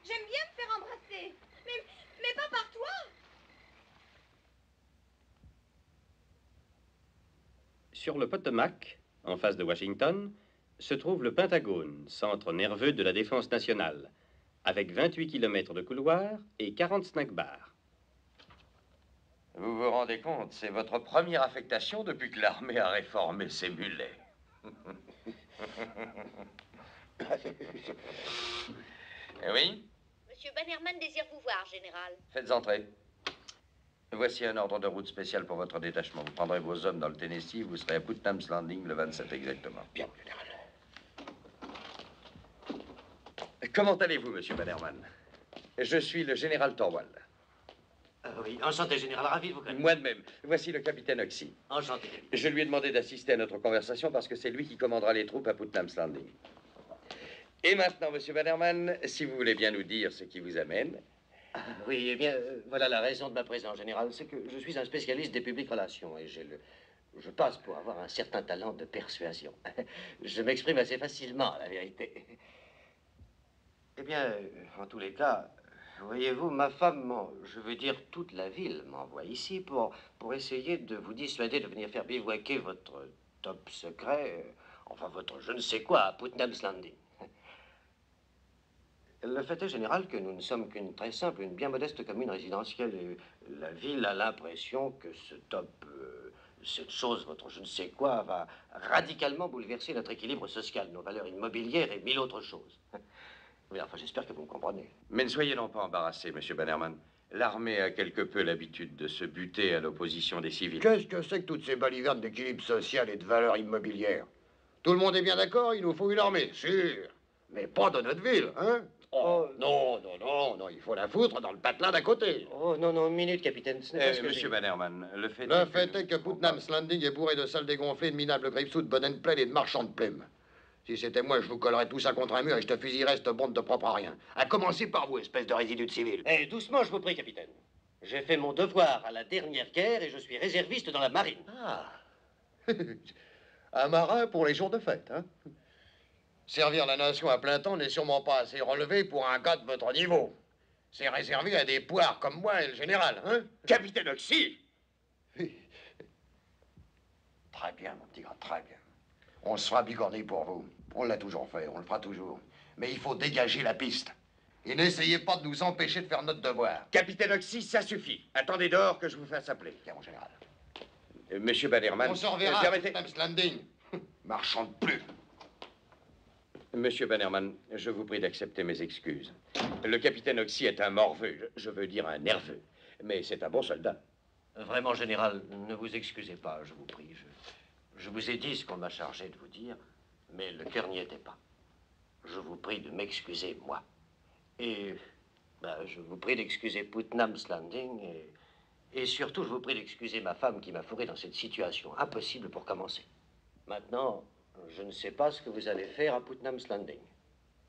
J'aime bien me faire embrasser. Mais pas par toi. Sur le Potomac, en face de Washington, se trouve le Pentagone, centre nerveux de la défense nationale, avec 28 km de couloirs et 40 snack bars. Vous vous rendez compte, c'est votre première affectation depuis que l'armée a réformé ses mulets. Oui, Oui? Monsieur Bannerman désire vous voir, général. Faites entrer. Voici un ordre de route spécial pour votre détachement. Vous prendrez vos hommes dans le Tennessee. Vous serez à Putnam's Landing le 27 exactement. Bien, général. Comment allez-vous, monsieur Bannerman? Je suis le général Thorwald. Oui, enchanté, général, ravi de vous connaître. Moi de même. Voici le capitaine Oxy. Enchanté. Je lui ai demandé d'assister à notre conversation parce que c'est lui qui commandera les troupes à Putnam's Landing. Et maintenant, monsieur Bannerman, si vous voulez bien nous dire ce qui vous amène. Oui, eh bien, voilà la raison de ma présence, général. C'est que je suis un spécialiste des publiques relations et je passe pour avoir un certain talent de persuasion. Je m'exprime assez facilement, la vérité. Eh bien, en tous les cas, voyez-vous, ma femme, je veux dire toute la ville, m'envoie ici pour essayer de vous dissuader de venir faire bivouaquer votre top secret, enfin votre je ne sais quoi, à Putnam's Landing. Le fait est, général, que nous ne sommes qu'une très simple, une bien modeste commune résidentielle. Et la ville a l'impression que ce top, cette chose, votre je ne sais quoi, va radicalement bouleverser notre équilibre social, nos valeurs immobilières et mille autres choses. Mais enfin, j'espère que vous me comprenez. Mais ne soyez non pas embarrassé, monsieur Bannerman. L'armée a quelque peu l'habitude de se buter à l'opposition des civils. Qu'est-ce que c'est que toutes ces balivernes d'équilibre social et de valeurs immobilières? Tout le monde est bien d'accord, il nous faut une armée, sûr. Mais pas dans notre ville, hein? Oh, non, non, non, non, il faut la foutre dans le patelin d'à côté. Oh, non, non, une minute, capitaine. Ce n'est pas ce que monsieur Bannerman, le fait est que Putnam's Landing est bourré de salles dégonflées, de minables grapesous, de bonnes pleines et de marchands de plumes. Si c'était moi, je vous collerais tout ça contre un mur et je te fusillerais cette bande de propre à rien. À commencer par vous, espèce de résidu de civil. Eh, doucement, je vous prie, capitaine. J'ai fait mon devoir à la dernière guerre et je suis réserviste dans la marine. Ah. Un marin pour les jours de fête, hein? Servir la nation à plein temps n'est sûrement pas assez relevé pour un gars de votre niveau. C'est réservé à des poires comme moi et le général, hein? Capitaine Oxy! Très bien, mon petit gars, très bien. On se fera bigorner pour vous. On l'a toujours fait, on le fera toujours. Mais il faut dégager la piste. Et n'essayez pas de nous empêcher de faire notre devoir. Capitaine Oxy, ça suffit. Attendez dehors que je vous fasse appeler. Bien, mon général. Monsieur Bannerman... On se reverra à Putnam's Landing. Marchand de plumes. Monsieur Bannerman, je vous prie d'accepter mes excuses. Le capitaine Oxy est un morveux, je veux dire un nerveux. Mais c'est un bon soldat. Vraiment, général, ne vous excusez pas, je vous prie. Je vous ai dit ce qu'on m'a chargé de vous dire, mais le cœur n'y était pas. Je vous prie de m'excuser, moi. Et je vous prie d'excuser Putnam's Landing et surtout, je vous prie d'excuser ma femme qui m'a fourré dans cette situation impossible pour commencer. Maintenant, je ne sais pas ce que vous allez faire à Putnam's Landing.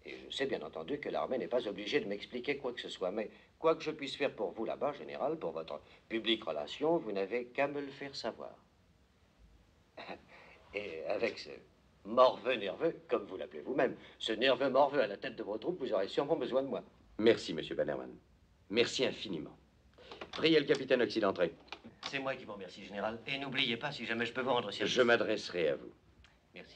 Et je sais bien entendu que l'armée n'est pas obligée de m'expliquer quoi que ce soit, mais quoi que je puisse faire pour vous là-bas, général, pour votre publique relation, vous n'avez qu'à me le faire savoir. Et avec ce morveux nerveux, comme vous l'appelez vous-même, ce nerveux morveux à la tête de vos troupes, vous aurez sûrement besoin de moi. Merci, monsieur Bannerman. Merci infiniment. Priez le capitaine Oxy d'entrer. C'est moi qui vous remercie, général. Et n'oubliez pas, si jamais je peux vous rendre service. Je m'adresserai à vous. Merci.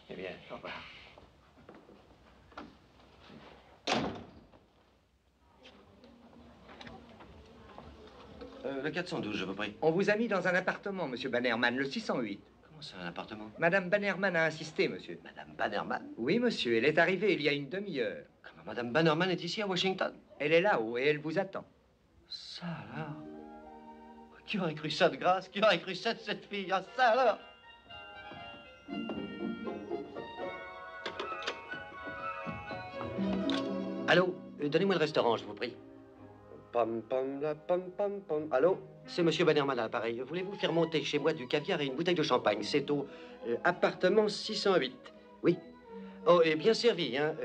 Eh bien, au revoir. Le 412, je vous prie. On vous a mis dans un appartement, monsieur Bannerman, le 608. Comment ça, un appartement? Madame Bannerman a insisté, monsieur. Madame Bannerman? Oui, monsieur, elle est arrivée il y a une demi-heure. Comment Madame Bannerman est ici à Washington? Elle est là-haut et elle vous attend. Ça alors? Qui aurait cru ça de grâce? Qui aurait cru ça de cette fille? Ah, ça alors? Allô? Donnez-moi le restaurant, je vous prie. Pam, pam, la, pam, pam, pam. Allô? C'est monsieur Bannerman à l'appareil. Voulez-vous faire monter chez moi du caviar et une bouteille de champagne? C'est au appartement 608. Oui. Oh, et bien servi, hein.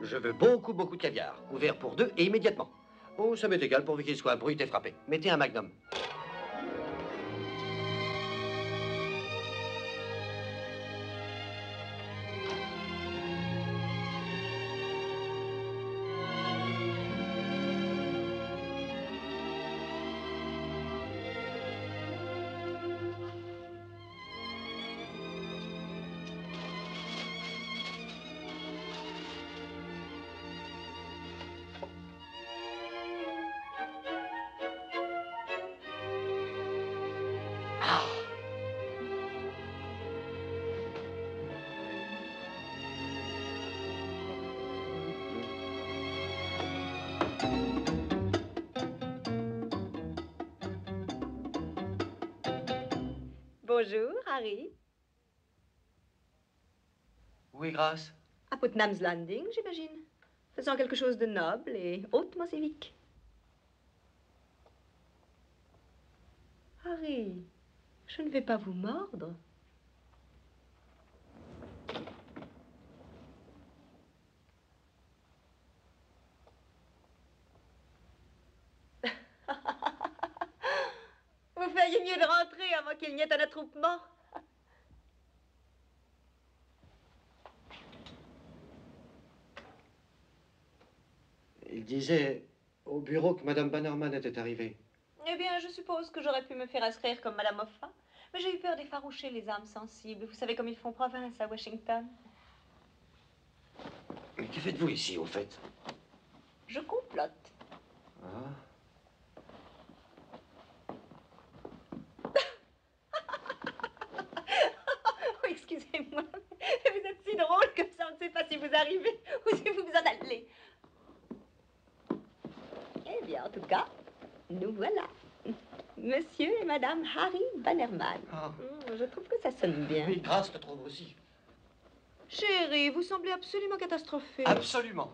Je veux beaucoup, beaucoup de caviar. Ouvert pour deux et immédiatement. Oh, ça m'est égal pourvu qu'il soit brut et frappé. Mettez un magnum. Bonjour, Harry. Oui, grâce. À Putnam's Landing, j'imagine. Faisant quelque chose de noble et hautement civique. Harry, je ne vais pas vous mordre. Vous feriez mieux de rentrer avant qu'il n'y ait un attroupement. Il disait au bureau que Madame Bannerman était arrivée. Eh bien, je suppose que j'aurais pu me faire inscrire comme Madame Moffat. Mais j'ai eu peur d'effaroucher les âmes sensibles. Vous savez comme ils font province à Washington. Mais que faites-vous ici, au fait? Je complote. Ah. Oh, excusez-moi. Vous êtes si drôle que ça, on ne sait pas si vous arrivez ou si vous vous en allez. Eh bien, en tout cas, nous voilà. Monsieur et Madame Harry Bannerman. Je trouve que ça sonne bien. Oui, grâce, je trouve aussi. Chérie, vous semblez absolument catastrophée. Absolument.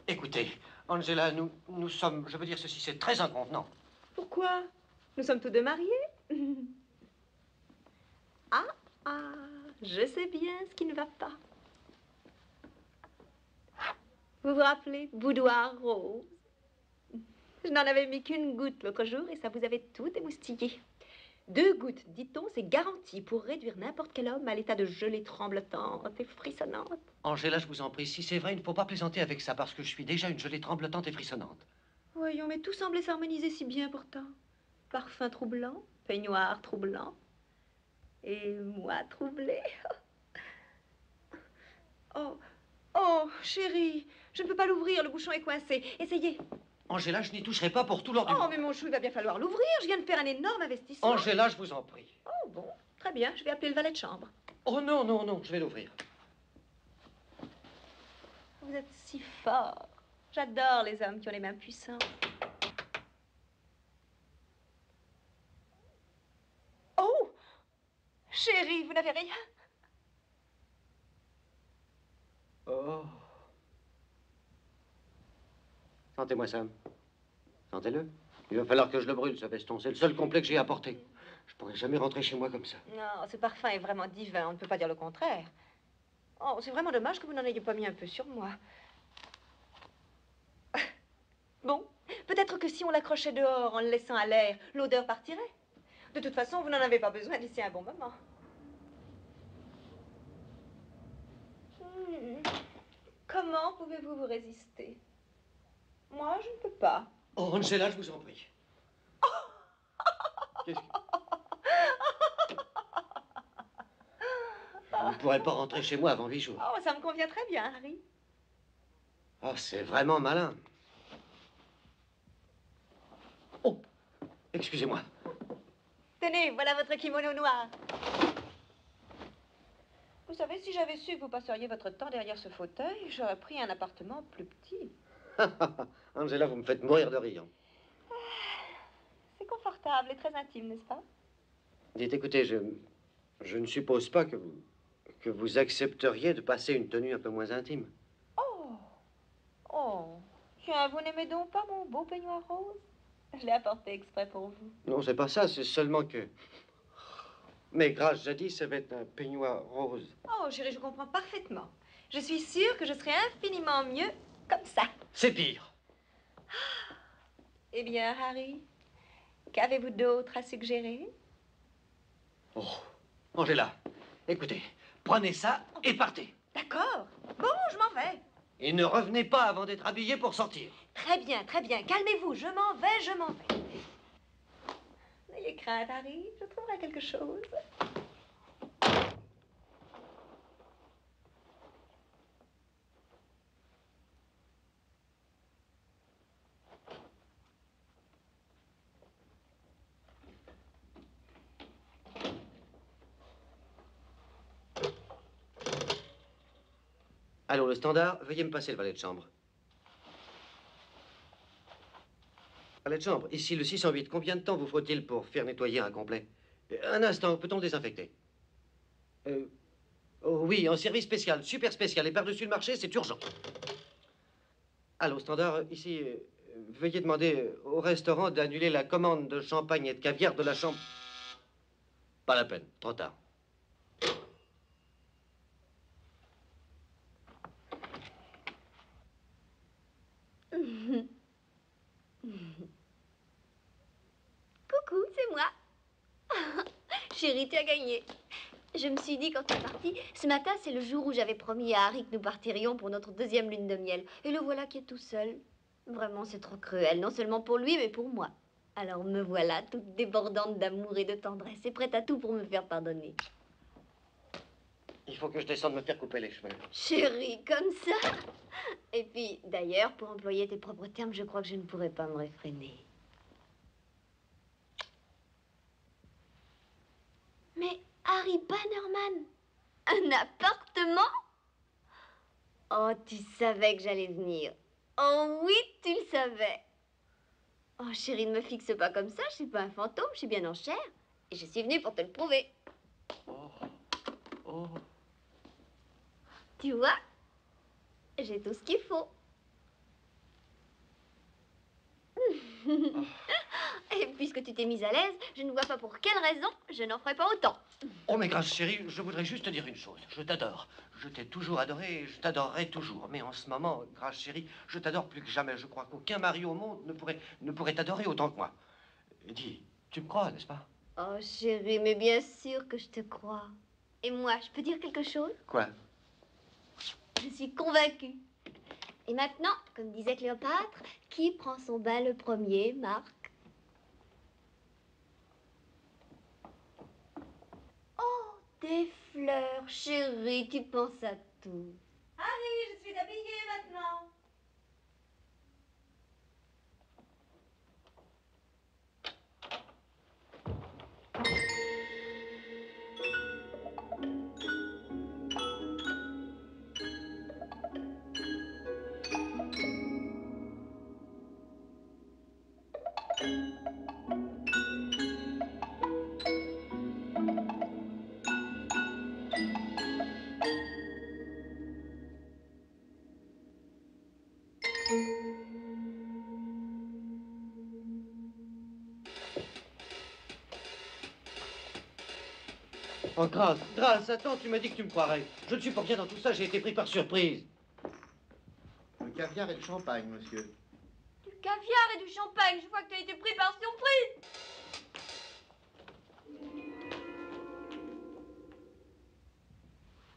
Écoutez, Angela, nous sommes, je veux dire ceci, c'est très inconvenant. Pourquoi? Nous sommes tous deux mariés. Ah, je sais bien ce qui ne va pas. Vous vous rappelez, Boudoir Rose? Je n'en avais mis qu'une goutte l'autre jour et ça vous avait tout émoustillé. 2 gouttes, dit-on, c'est garanti pour réduire n'importe quel homme à l'état de gelée tremblotante et frissonnante. Angela, je vous en prie, si c'est vrai, il ne faut pas plaisanter avec ça parce que je suis déjà une gelée tremblotante et frissonnante. Voyons, mais tout semblait s'harmoniser si bien pourtant. Parfum troublant, peignoir troublant, et moi troublée. Oh, chérie, je ne peux pas l'ouvrir, le bouchon est coincé. Essayez. Angela, je n'y toucherai pas pour tout l'or du Oh, monde. mais mon chou, il va bien falloir l'ouvrir. Je viens de faire un énorme investissement. Angela, je vous en prie. Oh, bon, très bien, je vais appeler le valet de chambre. Oh non, non, non, je vais l'ouvrir. Vous êtes si fort. J'adore les hommes qui ont les mains puissantes. Oh, chérie, vous n'avez rien. Oh. Sentez-moi ça. Sentez-le. Il va falloir que je le brûle, ce veston. C'est le seul complet que j'ai apporté. Je pourrais jamais rentrer chez moi comme ça. Non, ce parfum est vraiment divin, on ne peut pas dire le contraire. Oh, c'est vraiment dommage que vous n'en ayez pas mis un peu sur moi. Bon, peut-être que si on l'accrochait dehors en le laissant à l'air, l'odeur partirait. De toute façon, vous n'en avez pas besoin d'ici un bon moment. Comment pouvez-vous vous résister? Moi, je ne peux pas. Oh, Angela, je vous en prie. Qu'est-ce que... Vous ne pourrez pas rentrer chez moi avant 8 jours. Oh, ça me convient très bien, Harry. Oh, c'est vraiment malin. Oh, excusez-moi. Tenez, voilà votre kimono noir. Vous savez, si j'avais su que vous passeriez votre temps derrière ce fauteuil, j'aurais pris un appartement plus petit. Angela, vous me faites mourir de rire. C'est confortable et très intime, n'est-ce pas? Dites, écoutez, je ne suppose pas que vous accepteriez de passer une tenue un peu moins intime. Oh, tiens, vous n'aimez donc pas mon beau peignoir rose? Je l'ai apporté exprès pour vous. Non, c'est pas ça, c'est seulement que... Mais grâce jadis, avait un peignoir rose. Oh, chérie, je comprends parfaitement. Je suis sûre que je serai infiniment mieux comme ça. C'est pire. Eh bien, Harry, qu'avez-vous d'autre à suggérer? Oh, Angela, écoutez, prenez ça et partez. D'accord. Bon, je m'en vais. Et ne revenez pas avant d'être habillé pour sortir. Très bien, très bien. Calmez-vous, je m'en vais, je m'en vais. N'ayez crainte, Harry, je trouverai quelque chose. Allô, le standard, veuillez me passer le valet de chambre. valet de chambre. Ici, le 608. Combien de temps vous faut-il pour faire nettoyer un complet? Un instant, peut-on le désinfecter? Oh oui, en service spécial, super spécial. Et par-dessus le marché, c'est urgent. Allô, standard, ici, veuillez demander au restaurant d'annuler la commande de champagne et de caviar de la chambre. Pas la peine, trop tard. Coucou, c'est moi. Chérie, tu as gagné. Je me suis dit quand tu es parti, ce matin, c'est le jour où j'avais promis à Harry que nous partirions pour notre 2e lune de miel. Et le voilà qui est tout seul. Vraiment, c'est trop cruel, non seulement pour lui, mais pour moi. Alors me voilà, toute débordante d'amour et de tendresse, et prête à tout pour me faire pardonner. Il faut que je descende me faire couper les cheveux. Chérie, comme ça. Et puis, d'ailleurs, pour employer tes propres termes, je crois que je ne pourrais pas me réfréner. Mais Harry Bannerman, un appartement? Oh, tu savais que j'allais venir. Oh oui, tu le savais. Oh, chérie, ne me fixe pas comme ça, je suis pas un fantôme, je suis bien en chair. Et je suis venue pour te le prouver. Oh. Tu vois, j'ai tout ce qu'il faut. Et puisque tu t'es mise à l'aise, je ne vois pas pour quelle raison je n'en ferai pas autant. Oh, mais grâce, chérie, je voudrais juste te dire une chose. Je t'adore. Je t'ai toujours adoré et je t'adorerai toujours. Mais en ce moment, grâce, chérie, je t'adore plus que jamais. Je crois qu'aucun mari au monde ne pourrait t'adorer autant que moi. Dis, tu me crois, n'est-ce pas? Oh, chérie, mais bien sûr que je te crois. Et moi, je peux dire quelque chose? Quoi? Je suis convaincue. Et maintenant, comme disait Cléopâtre, qui prend son bain le premier, Marc? Oh, des fleurs, chérie, tu penses à tout. Harry, je suis habillée maintenant. Oh, grâce, attends, tu m'as dit que tu me croirais. Je ne suis pas bien dans tout ça, j'ai été pris par surprise. Le caviar et le champagne, monsieur. Du caviar et du champagne, je vois que tu as été pris par surprise.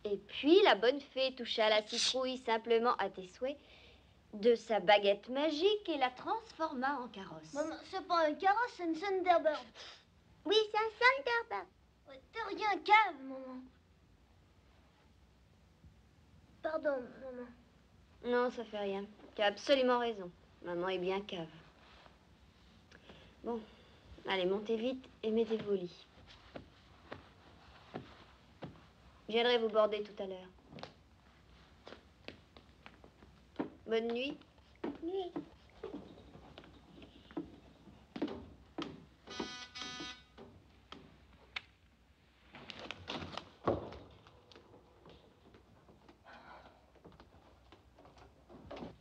Et puis la bonne fée toucha la citrouille simplement à tes souhaits de sa baguette magique et la transforma en carrosse. Maman, c'est pas un carrosse, c'est une Thunderbird. Oui, c'est un Thunderbird. Ouais, t'es rien cave, maman. Pardon, maman. Non, ça fait rien. Tu as absolument raison. Maman est bien cave. Bon, allez, montez vite et mettez vos lits. Je viendrai vous border tout à l'heure. Bonne nuit. Nuit.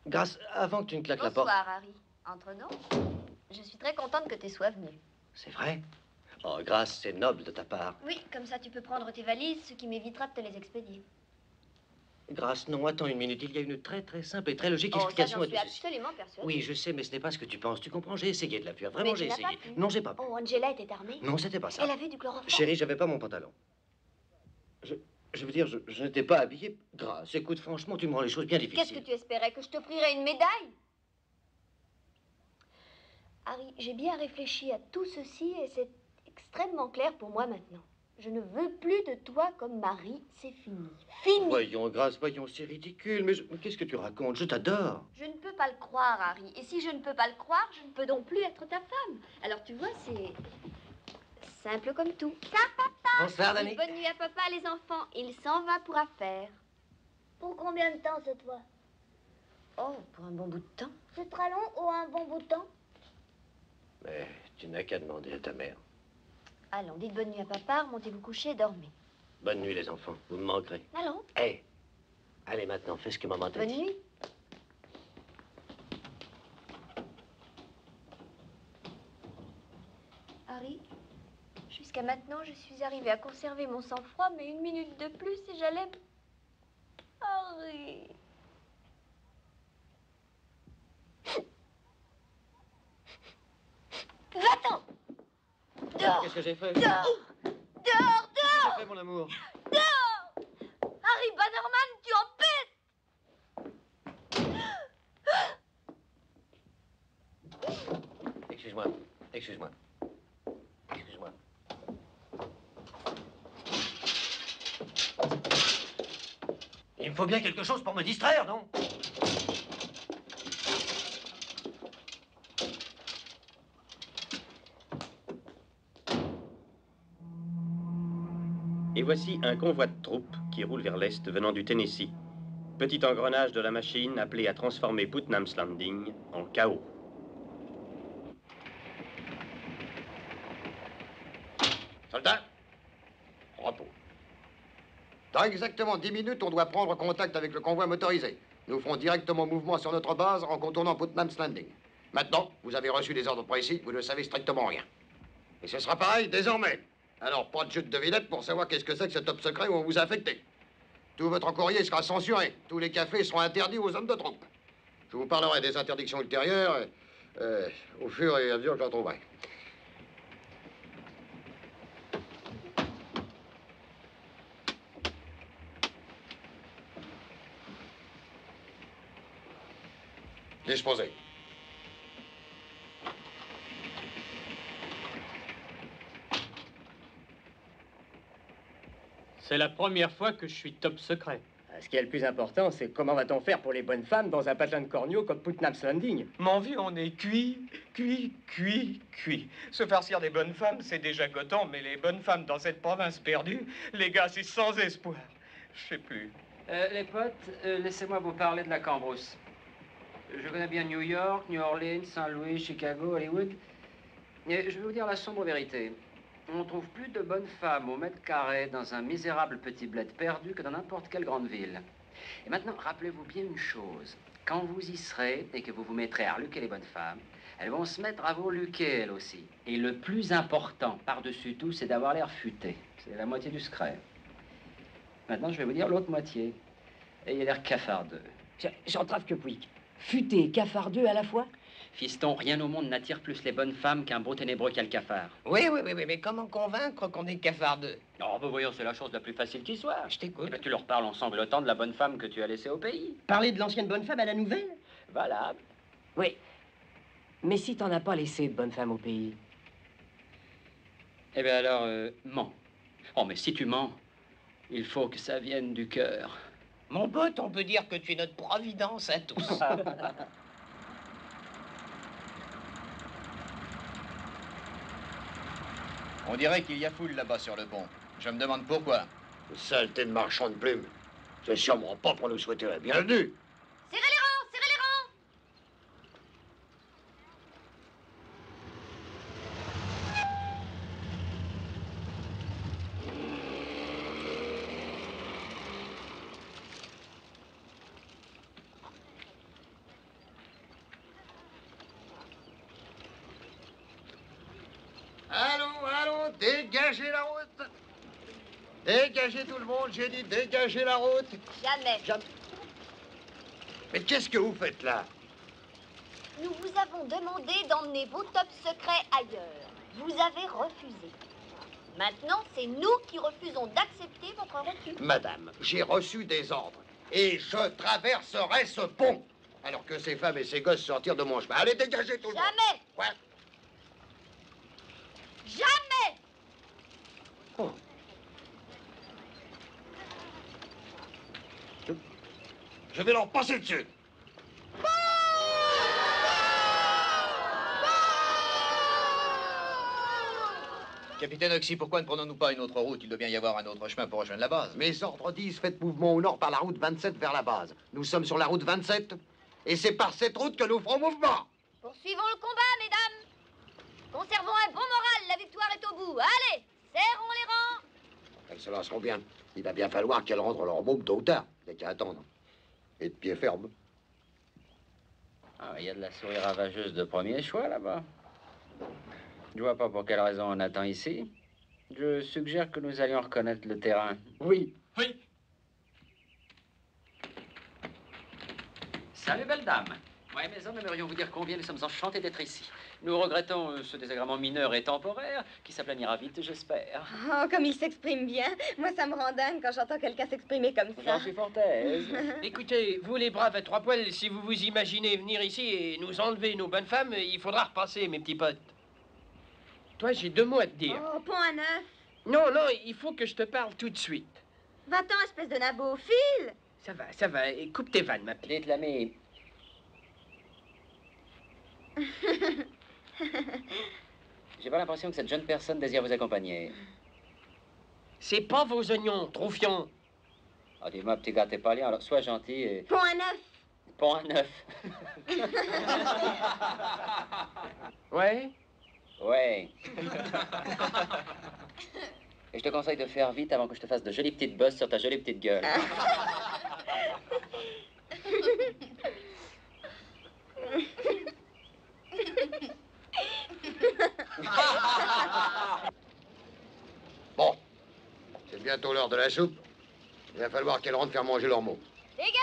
Grâce, avant que tu ne claques la porte... Bonsoir, Harry. Entre nous, je suis très contente que tu sois venu. C'est vrai? Oh, Grâce, c'est noble de ta part. Oui, comme ça tu peux prendre tes valises, ce qui m'évitera de te les expédier. Grâce, non, attends une minute. Il y a une très simple et très logique Oh, ça, explication j'en à suis tout ceci. absolument persuadée. Oui, je sais, mais ce n'est pas ce que tu penses. Tu comprends? J'ai essayé de la fuir. Vraiment, Mais tu j'ai n'as pas essayé. pu. Non, j'ai pas pu. Oh, Angela était armée. Non, c'était pas ça. Elle avait du chloroforme. Chérie, j'avais pas mon pantalon. Je veux dire, je n'étais pas habillé. Grâce, écoute, franchement, tu me rends les choses bien difficiles. Qu'est-ce que tu espérais? Que je t'offrirais une médaille? Harry, j'ai bien réfléchi à tout ceci et c'est extrêmement clair pour moi maintenant. Je ne veux plus de toi comme mari, c'est fini. Fini! Voyons, Grâce, voyons, c'est ridicule. Mais qu'est-ce que tu racontes? Je t'adore. Je ne peux pas le croire, Harry. Et si je ne peux pas le croire, je ne peux donc plus être ta femme. Alors tu vois, c'est simple comme tout. Ça, papa! Bonsoir, Danny. Bonne nuit à papa, les enfants. Il s'en va pour affaires. Pour combien de temps cette fois? Oh, pour un bon bout de temps. C'est très long ou un bon bout de temps? Mais tu n'as qu'à demander à ta mère. Allons, dites bonne nuit à papa, montez vous coucher et dormez. Bonne nuit, les enfants. Vous me manquerez. Allons. Hé, allez maintenant, fais ce que maman t'a Bonne dit. nuit. Harry, jusqu'à maintenant, je suis arrivée à conserver mon sang-froid, mais une minute de plus et j'allais... Harry... Va-t'en! Dors! Qu'est-ce que j'ai fait? Dors! Dors! Dors! Qu'est-ce que j'ai fait, mon amour? Dors! Harry Bannerman, tu empêches! Excuse-moi, excuse-moi. Excuse-moi. Il me faut bien quelque chose pour me distraire, non? Et voici un convoi de troupes qui roule vers l'est venant du Tennessee. Petit engrenage de la machine appelé à transformer Putnam's Landing en chaos. Soldats, repos. Dans exactement 10 minutes, on doit prendre contact avec le convoi motorisé. Nous ferons directement mouvement sur notre base en contournant Putnam's Landing. Maintenant, vous avez reçu des ordres précis, vous ne savez strictement rien. Et ce sera pareil désormais. Alors, pas de jeu de devinette pour savoir qu'est-ce que c'est que ce top secret où on vous a affecté. Tout votre courrier sera censuré. Tous les cafés seront interdits aux hommes de troupe. Je vous parlerai des interdictions ultérieures au fur et à mesure que j'en trouverai. Disposez. C'est la première fois que je suis top secret. Ce qui est le plus important, c'est comment va-t-on faire pour les bonnes femmes dans un patelin de corneaux comme Putnam's Landing? Mon vieux, on est cuit. Se farcir des bonnes femmes, c'est déjà gothant, mais les bonnes femmes dans cette province perdue, les gars, c'est sans espoir. Je sais plus. Les potes, laissez-moi vous parler de la Cambrousse. Je connais bien New York, New Orleans, Saint-Louis, Chicago, Hollywood. Et je vais vous dire la sombre vérité. On trouve plus de bonnes femmes au mètre carré dans un misérable petit bled perdu que dans n'importe quelle grande ville. Et maintenant, rappelez-vous bien une chose. Quand vous y serez et que vous vous mettrez à reluquer les bonnes femmes, elles vont se mettre à vous luquer, elles aussi. Et le plus important, par-dessus tout, c'est d'avoir l'air futé. C'est la moitié du secret. Maintenant, je vais vous dire l'autre moitié. Ayez l'air cafardeux. J'entrave que puis. Futé et cafardeux à la fois? Fiston, rien au monde n'attire plus les bonnes femmes qu'un beau ténébreux qui a le cafard. Oui, mais comment convaincre qu'on est cafardeux? Oh, bah voyons, c'est la chose la plus facile qui soit. Je t'écoute. Tu leur parles en sanglotant de la bonne femme que tu as laissée au pays. Parler de l'ancienne bonne femme à la nouvelle? Valable. Oui. Mais si t'en as pas laissé de bonne femme au pays? Eh bien alors, mens. Oh, mais si tu mens, il faut que ça vienne du cœur. Mon pote, on peut dire que tu es notre providence à tous. On dirait qu'il y a foule là-bas sur le pont. Je me demande pourquoi. Saleté de marchand de plumes. C'est sûrement pas pour nous souhaiter la bienvenue. Serrez les rangs, serrez les rangs. Allô, dégagez la route. Dégagez tout le monde, j'ai dit dégagez la route. Jamais. Mais qu'est-ce que vous faites là? Nous vous avons demandé d'emmener vos top secrets ailleurs. Vous avez refusé. Maintenant, c'est nous qui refusons d'accepter votre refus. Madame, j'ai reçu des ordres et je traverserai ce pont. Alors que ces femmes et ces gosses sortirent de mon chemin. Allez, dégagez tout le monde. Jamais. Quoi? Jamais. Oh. Je vais leur passer dessus. Capitaine Oxy, pourquoi ne prenons-nous pas une autre route? Il doit bien y avoir un autre chemin pour rejoindre la base. Mes ordres disent faites mouvement au nord par la route 27 vers la base. Nous sommes sur la route 27 et c'est par cette route que nous ferons mouvement. Poursuivons le combat, mesdames. Conservons un bon moral, la victoire est au bout. Allez, serrons les rangs. Elles se lanceront bien. Il va bien falloir qu'elles rentrent leur môme tôt ou tard. Il n'y a qu'à attendre. Et de pied ferme. Ah, il y a de la souris ravageuse de premier choix là-bas. Je vois pas pour quelle raison on attend ici. Je suggère que nous allions reconnaître le terrain. Oui. Oui. Salut, belle dame. Moi et mes hommes aimerions vous dire combien nous sommes enchantés d'être ici. Nous regrettons ce désagrément mineur et temporaire qui s'aplanira vite, j'espère. Oh, comme il s'exprime bien. Moi, ça me rend dingue quand j'entends quelqu'un s'exprimer comme ça. J'en suis fort aise. Écoutez, vous les braves à trois poils, si vous vous imaginez venir ici et nous enlever nos bonnes femmes, il faudra repasser, mes petits potes. Toi, j'ai deux mots à te dire. Oh, pont à neuf. Non, non, il faut que je te parle tout de suite. Va-t'en, espèce de nabo, file. Ça va, et coupe tes vannes, ma petite. Dites l'ami. J'ai pas l'impression que cette jeune personne désire vous accompagner. C'est pas vos oignons, troufions. Ah, dis-moi, petit gars, t'es pas lié, alors sois gentil et... Pont à neuf. Pont à neuf. Ouais? Ouais. Et je te conseille de faire vite avant que je te fasse de jolies petites bosses sur ta jolie petite gueule. Bon, c'est bientôt l'heure de la soupe. Il va falloir qu'elles rentrent faire manger leurs mots. Dégagez,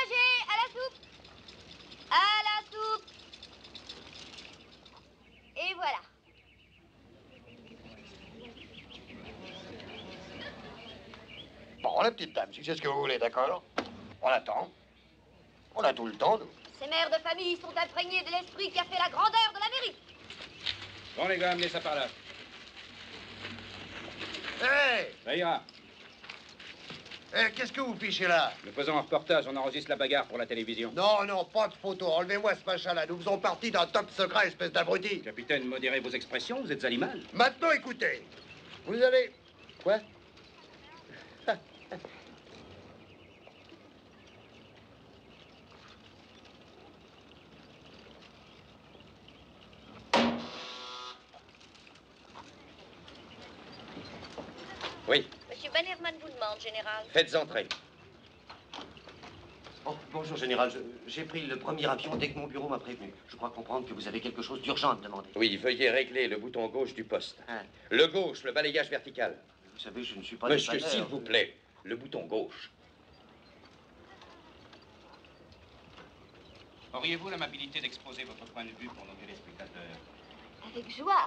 à la soupe. À la soupe. Et voilà. Bon, la petite dame, si c'est ce que vous voulez, d'accord? On attend. On a tout le temps, nous. Ces mères de famille sont imprégnées de l'esprit qui a fait la grandeur de l'Amérique. Bon, les gars, amenez ça par là. Hé! Ça ira. Hé, qu'est-ce que vous fichez là? Nous faisons un reportage, on enregistre la bagarre pour la télévision. Non, non, pas de photo. Enlevez-moi ce machin-là. Nous faisons partie d'un top secret, espèce d'abruti. Capitaine, modérez vos expressions, vous êtes à l'image. Maintenant, écoutez. Vous allez... Quoi? Oui, Monsieur Bannerman vous demande, général. faites entrer. Oh, bonjour, général. J'ai pris le premier avion dès que mon bureau m'a prévenu. Je crois comprendre que vous avez quelque chose d'urgent à me demander. Oui, veuillez régler le bouton gauche du poste. Ah. Le gauche, le balayage vertical. Vous savez, je ne suis pas Monsieur, dépanneur. s'il vous plaît, le bouton gauche. Auriez-vous l'amabilité d'exposer votre point de vue pour nos téléspectateurs? Avec joie.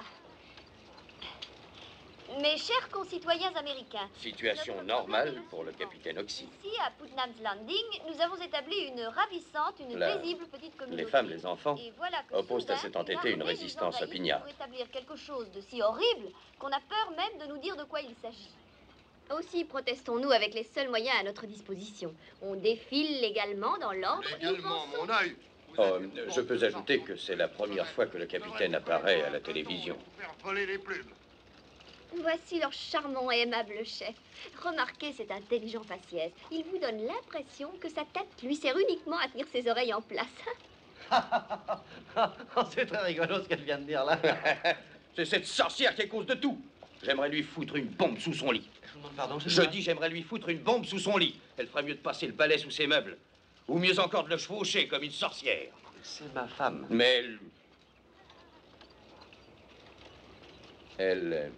Mes chers concitoyens américains, Situation normale pour le capitaine Oxy. ici à Putnam's Landing, nous avons établi une ravissante, une paisible petite communauté. Les femmes, les enfants Et voilà que opposent à soudain, cet entêté une armée nous résistance envahit opiniâtre. pour établir quelque chose de si horrible qu'on a peur même de nous dire de quoi il s'agit. Aussi protestons-nous avec les seuls moyens à notre disposition. On défile légalement dans l'ordre. Légalement, mon œil. Oh, je peux ajouter que c'est la première fois que le capitaine apparaît à la télévision. Faire voler les plumes. Voici leur charmant et aimable chef. Remarquez cet intelligent faciès. Il vous donne l'impression que sa tête lui sert uniquement à tenir ses oreilles en place. C'est très rigolo ce qu'elle vient de dire là. C'est cette sorcière qui est cause de tout. J'aimerais lui foutre une bombe sous son lit. Je vous demande pardon, Je dis, j'aimerais lui foutre une bombe sous son lit. Elle ferait mieux de passer le balai sous ses meubles. Ou mieux encore de le chevaucher comme une sorcière. C'est ma femme. Mais elle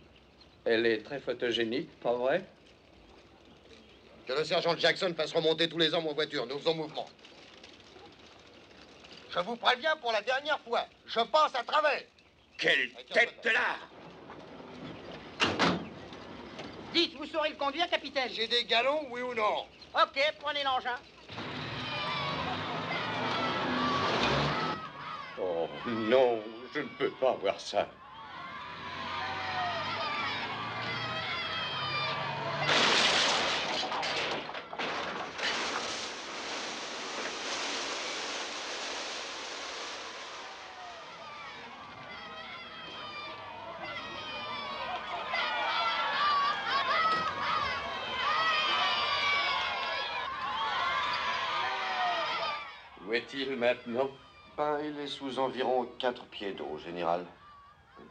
est très photogénique, pas vrai? Que le sergent Jackson fasse remonter tous les hommes en voiture. Nous faisons mouvement. Je vous préviens pour la dernière fois. Je passe à travers. Quelle tête là! Dites, vous saurez le conduire, capitaine? J'ai des galons, oui ou non? Ok, prenez l'engin. Oh non, je ne peux pas voir ça. Où est-il maintenant? Ben, il est sous environ 4 pieds d'eau, général.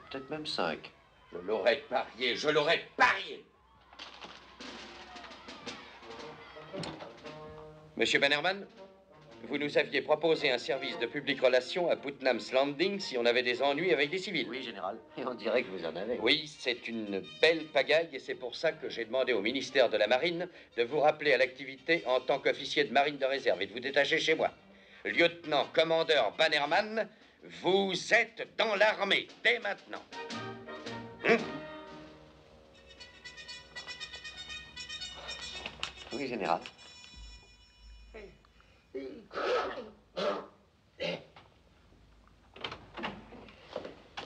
peut-être même 5. Je l'aurais parié, je l'aurais parié. Monsieur Bannerman, vous nous aviez proposé un service de public relations à Putnam's Landing si on avait des ennuis avec des civils. Oui, général. Et on dirait que vous en avez. Oui, c'est une belle pagaille et c'est pour ça que j'ai demandé au ministère de la Marine de vous rappeler à l'activité en tant qu'officier de marine de réserve et de vous détacher chez moi. Lieutenant-commandeur Bannerman, vous êtes dans l'armée dès maintenant. Oui, général.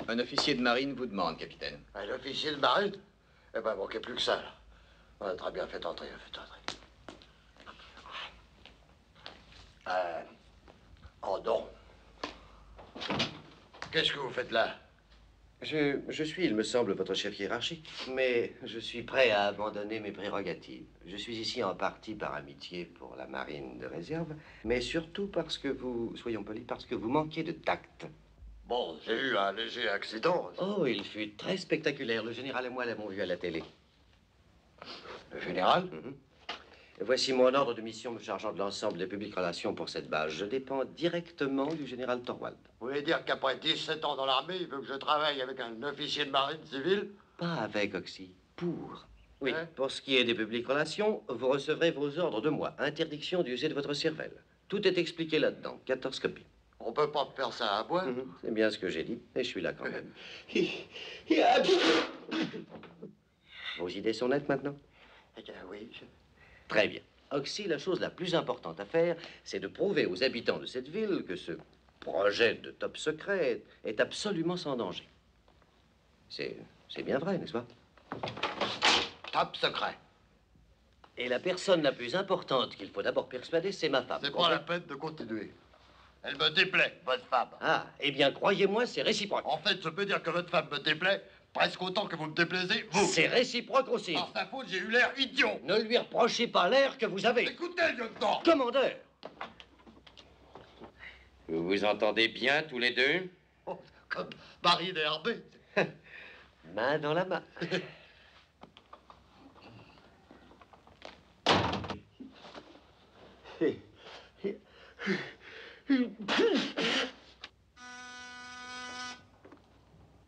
Un officier de marine vous demande, capitaine. Un officier de marine? Eh ben, manquait plus que ça, là. Ouais, très bien, faites entrer, faites entrer. Oh non. Qu'est-ce que vous faites là? Je suis, il me semble, votre chef hiérarchique, mais je suis prêt à abandonner mes prérogatives. Je suis ici en partie par amitié pour la marine de réserve, mais surtout parce que vous, soyons polis, parce que vous manquez de tact. Bon, j'ai eu un léger accident. Oh, il fut très spectaculaire. Le général et moi l'avons vu à la télé. Le général? Voici mon ordre de mission me chargeant de l'ensemble des publiques relations pour cette base. Je dépends directement du général Thorwald. Vous voulez dire qu'après 17 ans dans l'armée, il veut que je travaille avec un officier de marine civile? Pas avec, Oxy. Pour. Oui, pour ce qui est des publiques relations, vous recevrez vos ordres de moi. Interdiction d'user de votre cervelle. Tout est expliqué là-dedans. 14 copies. On peut pas faire ça à boire? C'est bien ce que j'ai dit, et je suis là quand même. Vos idées sont nettes maintenant? Oui. Très bien. Oxy, la chose la plus importante à faire, c'est de prouver aux habitants de cette ville que ce projet de top secret est absolument sans danger. C'est bien vrai, n'est-ce pas? Top secret. Et la personne la plus importante qu'il faut d'abord persuader, c'est ma femme. C'est pas la peine de continuer. Elle me déplaît, votre femme. Ah, eh bien, croyez-moi, c'est réciproque. En fait, je peux dire que votre femme me déplaît presque autant que vous me déplaisez, vous. C'est réciproque aussi. Par sa faute, j'ai eu l'air idiot. Ne lui reprochez pas l'air que vous avez. Écoutez, lieutenant. Commandeur. Vous vous entendez bien tous les deux? Oh, comme Barry et Herbé. Main dans la main.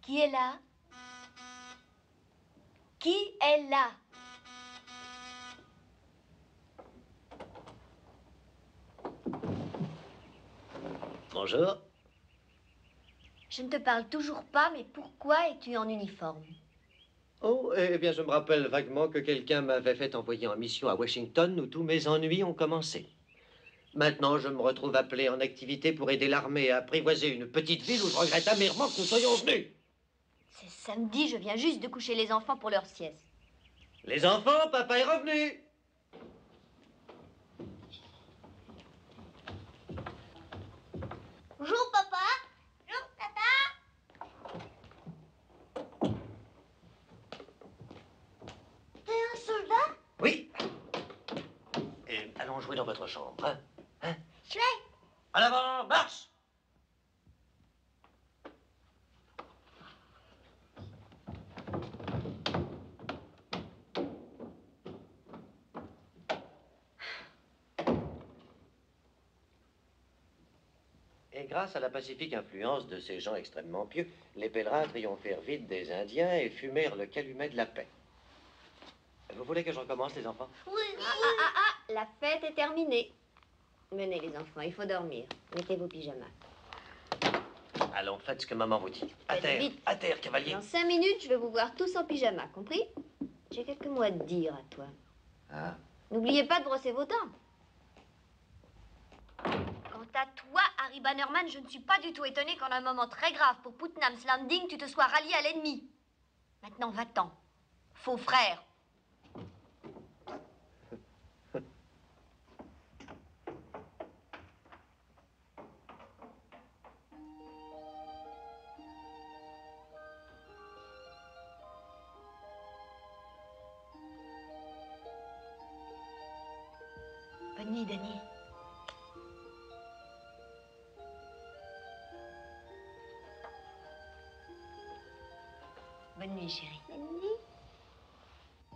Qui est là? Qui est là? Bonjour. Je ne te parle toujours pas, mais pourquoi es-tu en uniforme? Oh, eh bien, je me rappelle vaguement que quelqu'un m'avait fait envoyer en mission à Washington où tous mes ennuis ont commencé. Maintenant, je me retrouve appelé en activité pour aider l'armée à apprivoiser une petite ville où je regrette amèrement que nous soyons venus. C'est samedi, je viens juste de coucher les enfants pour leur sieste. Les enfants, papa est revenu. Bonjour, papa. Bonjour, papa. T'es un soldat? Oui. Et allons jouer dans votre chambre, hein? Je vais. En avant, marche! Et grâce à la pacifique influence de ces gens extrêmement pieux, les pèlerins triomphèrent vite des Indiens et fumèrent le calumet de la paix. Vous voulez que je recommence, les enfants? Oui. La fête est terminée. Venez, les enfants, il faut dormir. Mettez vos pyjamas. Allons, faites ce que maman vous dit. Faites À terre, cavalier. Dans 5 minutes, je vais vous voir tous en pyjama, compris? J'ai quelques mots à te dire à toi. Ah. N'oubliez pas de brosser vos dents. Quant à toi, Harry Bannerman, je ne suis pas du tout étonnée qu'en un moment très grave pour Putnam's Landing, tu te sois rallié à l'ennemi. Maintenant, va-t'en. Faux frère. Bonne nuit, Denis. nuit, chérie. Bonne nuit.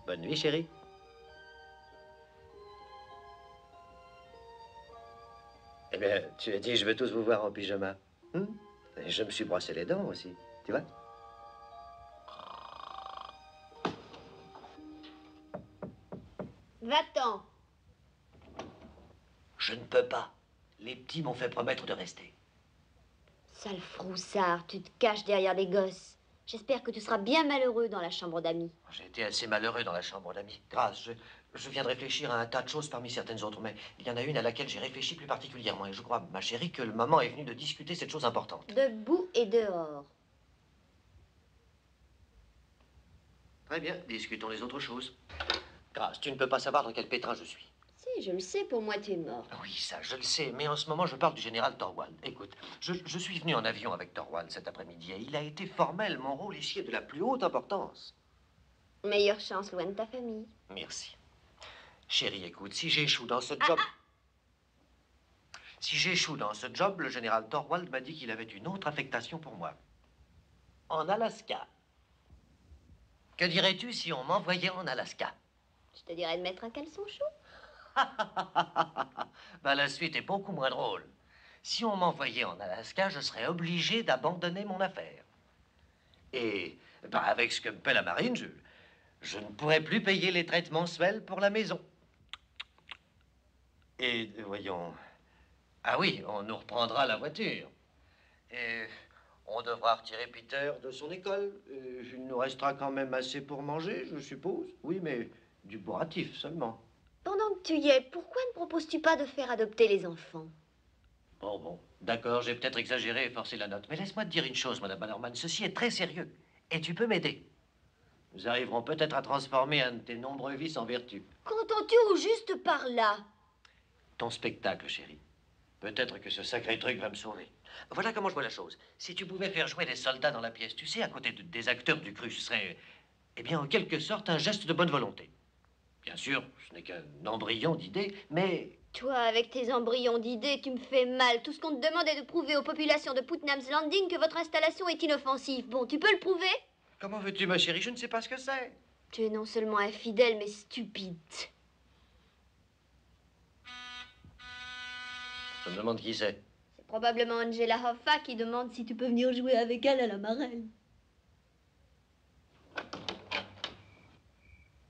Bonne nuit, chérie. Eh bien, tu as dit, je veux tous vous voir en pyjama. Et je me suis brossé les dents aussi, tu vois? Va-t'en. Je ne peux pas. Les petits m'ont fait promettre de rester. Sale froussard, tu te caches derrière des gosses. J'espère que tu seras bien malheureux dans la chambre d'amis. J'ai été assez malheureux dans la chambre d'amis. Grâce, je viens de réfléchir à un tas de choses parmi certaines autres, mais il y en a une à laquelle j'ai réfléchi plus particulièrement. Et je crois, ma chérie, que le moment est venu de discuter cette chose importante. Debout et dehors. Très bien, discutons les autres choses. Grâce, tu ne peux pas savoir dans quel pétrin je suis. Si, je le sais, pour moi, tu es mort. Oui, ça, je le sais, mais en ce moment, je parle du général Thorwald. Écoute, je suis venu en avion avec Thorwald cet après-midi et il a été formel. Mon rôle ici est de la plus haute importance. Meilleure chance loin de ta famille. Merci. Chérie, écoute, si j'échoue dans ce job... Si j'échoue dans ce job, le général Thorwald m'a dit qu'il avait une autre affectation pour moi. En Alaska. Que dirais-tu si on m'envoyait en Alaska? Je te dirais de mettre un caleçon chaud. Ben, la suite est beaucoup moins drôle. Si on m'envoyait en Alaska, je serais obligé d'abandonner mon affaire. Et ben, avec ce que me paie la marine, je ne pourrais plus payer les traites mensuelles pour la maison. Et voyons... Ah oui, on nous reprendra la voiture. Et on devra retirer Peter de son école. Il nous restera quand même assez pour manger, je suppose. Oui, mais du bourratif seulement. Pendant que tu y es, pourquoi ne proposes-tu pas de faire adopter les enfants? Bon, d'accord, j'ai peut-être exagéré et forcé la note. Mais laisse-moi te dire une chose, Madame Bannerman, ceci est très sérieux. Et tu peux m'aider. Nous arriverons peut-être à transformer un de tes nombreux vices en vertu. Qu'entends-tu au juste par là? Ton spectacle, chérie. Peut-être que ce sacré truc va me sauver. Voilà comment je vois la chose. Si tu pouvais faire jouer des soldats dans la pièce, tu sais, à côté des acteurs du cru, ce serait, eh bien, en quelque sorte, un geste de bonne volonté. Bien sûr, ce n'est qu'un embryon d'idée, mais... Toi, avec tes embryons d'idées, tu me fais mal. Tout ce qu'on te demande est de prouver aux populations de Putnam's Landing que votre installation est inoffensive. Bon, tu peux le prouver? Comment veux-tu, ma chérie? Je ne sais pas ce que c'est. Tu es non seulement infidèle, mais stupide. Je me demande qui c'est. C'est probablement Angela Hoffa qui demande si tu peux venir jouer avec elle à la marelle.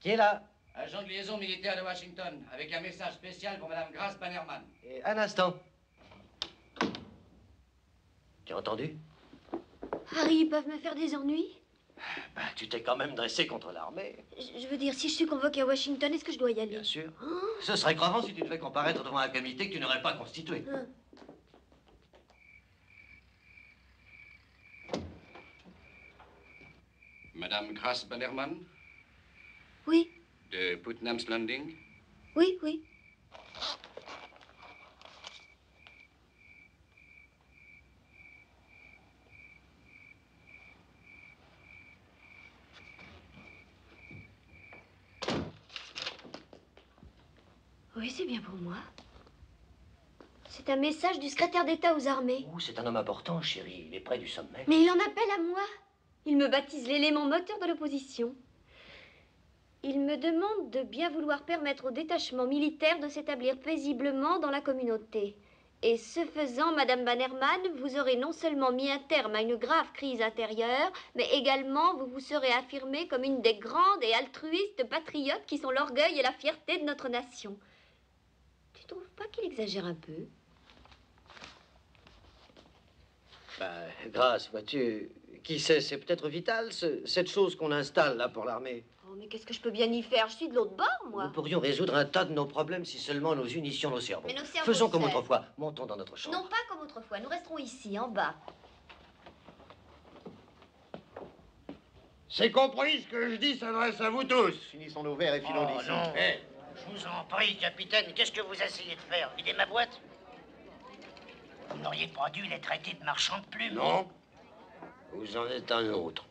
Qui est là? Agent de liaison militaire de Washington, avec un message spécial pour Madame Grace Bannerman. Et un instant. Tu as entendu? Harry, ils peuvent me faire des ennuis? Ben, tu t'es quand même dressé contre l'armée. Je veux dire, si je suis convoquée à Washington, est-ce que je dois y aller? Bien sûr. Ce serait crevant si tu devais comparaître devant un comité que tu n'aurais pas constitué. Madame Grace Bannerman, Oui, de Putnam's Landing. oui, oui. Oui, c'est bien pour moi. C'est un message du secrétaire d'État aux armées. Oh, c'est un homme important, chérie. Il est près du sommet. Mais il en appelle à moi. Il me baptise l'élément moteur de l'opposition. Il me demande de bien vouloir permettre au détachement militaire de s'établir paisiblement dans la communauté. Et ce faisant, Madame Bannerman, vous aurez non seulement mis un terme à une grave crise intérieure, mais également vous vous serez affirmée comme une des grandes et altruistes patriotes qui sont l'orgueil et la fierté de notre nation. Tu trouves pas qu'il exagère un peu? Ben, Grâce, vois-tu, qui sait, c'est peut-être vital, cette chose qu'on installe là pour l'armée. Oh, mais qu'est-ce que je peux bien y faire? Je suis de l'autre bord, moi. Nous pourrions résoudre un tas de nos problèmes si seulement nous unissions nos cerveaux. Mais nos cerveaux Faisons comme seuls. autrefois, montons dans notre chambre. Non, pas comme autrefois. Nous resterons ici, en bas. C'est compris, ce que je dis s'adresse à vous tous. Finissons nos verres et filons d'ici. Non. Je vous en prie, capitaine, qu'est-ce que vous essayez de faire? Vider ma boîte? Vous n'auriez pas dû les traiter de marchands de plumes. Non. Vous en êtes un autre.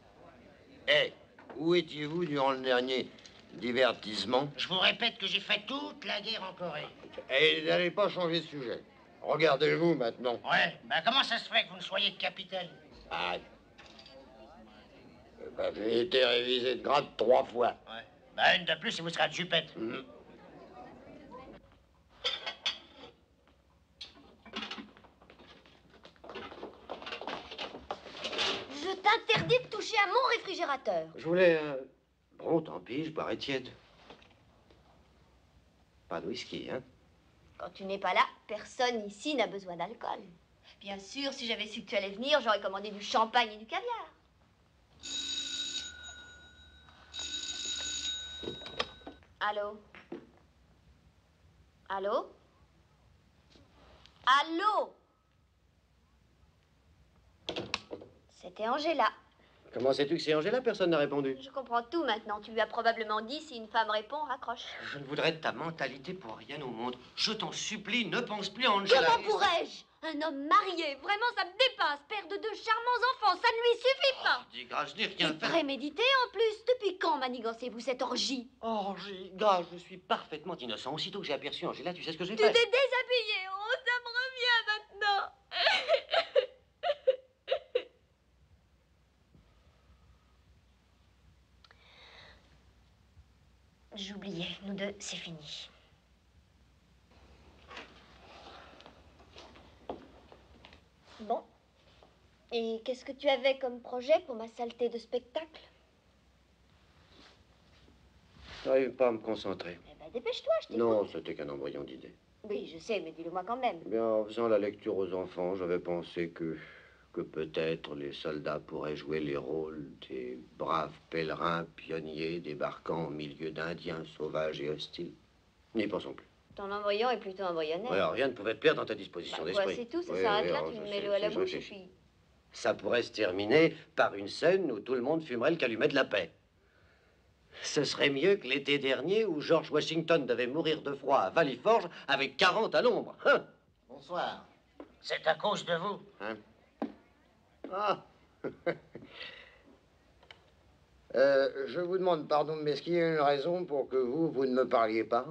Où étiez-vous durant le dernier divertissement? Je vous répète que j'ai fait toute la guerre en Corée. Et n'allez pas changer de sujet. Regardez-vous maintenant. Ouais, ben comment ça se fait que vous ne soyez que capitaine? Ah. J'ai été révisé de grade 3 fois. Ouais. Bah, une de plus et vous serez à jupette. Je t'interdis de toucher à mon réfrigérateur. Je voulais... Bon, tant pis, je boirai tiède. Pas de whisky, hein? Quand tu n'es pas là, personne ici n'a besoin d'alcool. Bien sûr, si j'avais su que tu allais venir, j'aurais commandé du champagne et du caviar. Allô? Allô? Allô? C'était Angela. Comment sais-tu que c'est Angela? Personne n'a répondu. Je comprends tout maintenant. Tu lui as probablement dit si une femme répond, raccroche. Je ne voudrais de ta mentalité pour rien au monde. Je t'en supplie, ne pense plus à Angela. Comment pourrais-je? Un homme marié, vraiment ça me dépasse. Père de 2 charmants enfants, ça ne lui suffit pas. Dis grâce, je n'ai rien Et fait. prémédité en plus. Depuis quand manigancez-vous cette orgie? Orgie, grâce, je suis parfaitement innocent. Aussitôt que j'ai aperçu Angela, tu sais ce que j'ai Tu fait? t'es déshabillé. Oh, ça me revient maintenant. J'oubliais, nous deux, c'est fini. Bon. Et qu'est-ce que tu avais comme projet pour ma saleté de spectacle? Je n'arrive pas à me concentrer. Eh ben, dépêche-toi, je t'écoute. Non, c'était qu'un embryon d'idée. Oui, je sais, mais dis-le-moi quand même. Eh bien, en faisant la lecture aux enfants, j'avais pensé que peut-être les soldats pourraient jouer les rôles des braves pèlerins pionniers débarquant au milieu d'Indiens sauvages et hostiles. N'y pensons plus. Ton embryon est plutôt embryonnaire. Ouais, alors rien ne pouvait te perdre dans ta disposition d'esprit. C'est tout, ça Oui, s'arrête oui, là, alors, tu je me sais, mets l'eau à la je bouche et réfléchis. puis... Ça pourrait se terminer par une scène où tout le monde fumerait le calumet de la paix. Ce serait mieux que l'été dernier où George Washington devait mourir de froid à Valley Forge avec 40 à l'ombre. Hein? Bonsoir. C'est à cause de vous. Hein? Ah. Je vous demande pardon, mais est-ce qu'il y a une raison pour que vous ne me parliez pas?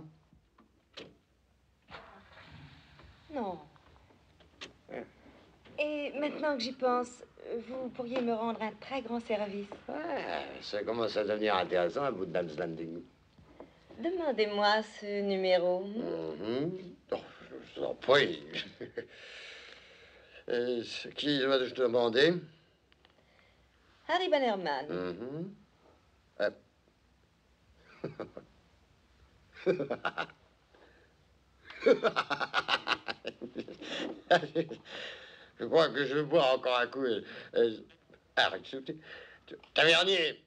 Non. Et maintenant que j'y pense, vous pourriez me rendre un très grand service. Ça commence à devenir intéressant à Putnam's Landing. Demandez-moi ce numéro. Oh, je vous en prie. Qui dois-je demander? Harry Bannerman. Je crois que je vais boire encore un coup. Tavernier!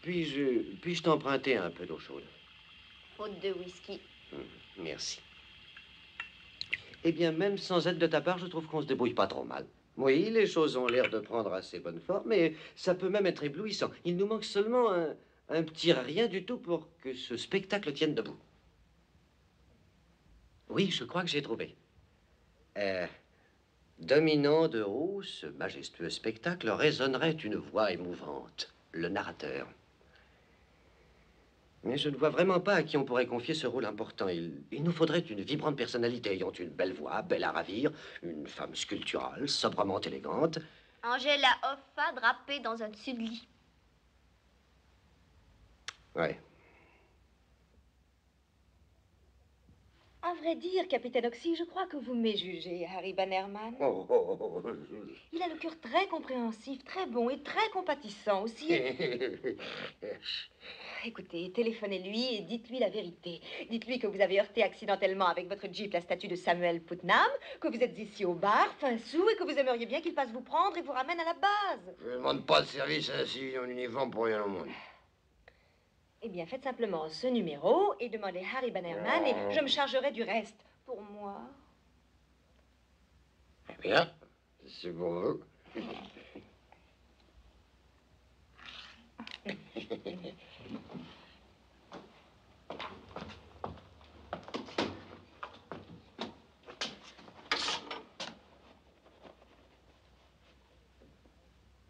Puis-je t'emprunter un peu d'eau chaude? Faute de whisky. Merci. Eh bien, même sans aide de ta part, je trouve qu'on se débrouille pas trop mal. Oui, les choses ont l'air de prendre assez bonne forme, mais ça peut même être éblouissant. Il nous manque seulement un petit rien du tout pour que ce spectacle tienne debout. Oui, je crois que j'ai trouvé. Dominant de haut, ce majestueux spectacle résonnerait une voix émouvante, le narrateur. Mais je ne vois vraiment pas à qui on pourrait confier ce rôle important. Il nous faudrait une vibrante personnalité ayant une belle voix, belle à ravir, une femme sculpturale, sobrement élégante. Angela Hoffa drapée dans un dessus de lit. Ouais. À vrai dire, capitaine Oxy, je crois que vous méjugez Harry Bannerman. Il a le cœur très compréhensif, très bon et très compatissant aussi. Écoutez, téléphonez-lui et dites-lui la vérité. Dites-lui que vous avez heurté accidentellement avec votre Jeep la statue de Samuel Putnam, que vous êtes ici au bar, fin sous, et que vous aimeriez bien qu'il passe vous prendre et vous ramène à la base. Je ne demande pas de service à un civil en uniforme pour rien au monde. Eh bien, faites simplement ce numéro et demandez Harry Bannerman et je me chargerai du reste. Pour moi. Eh bien, c'est pour vous.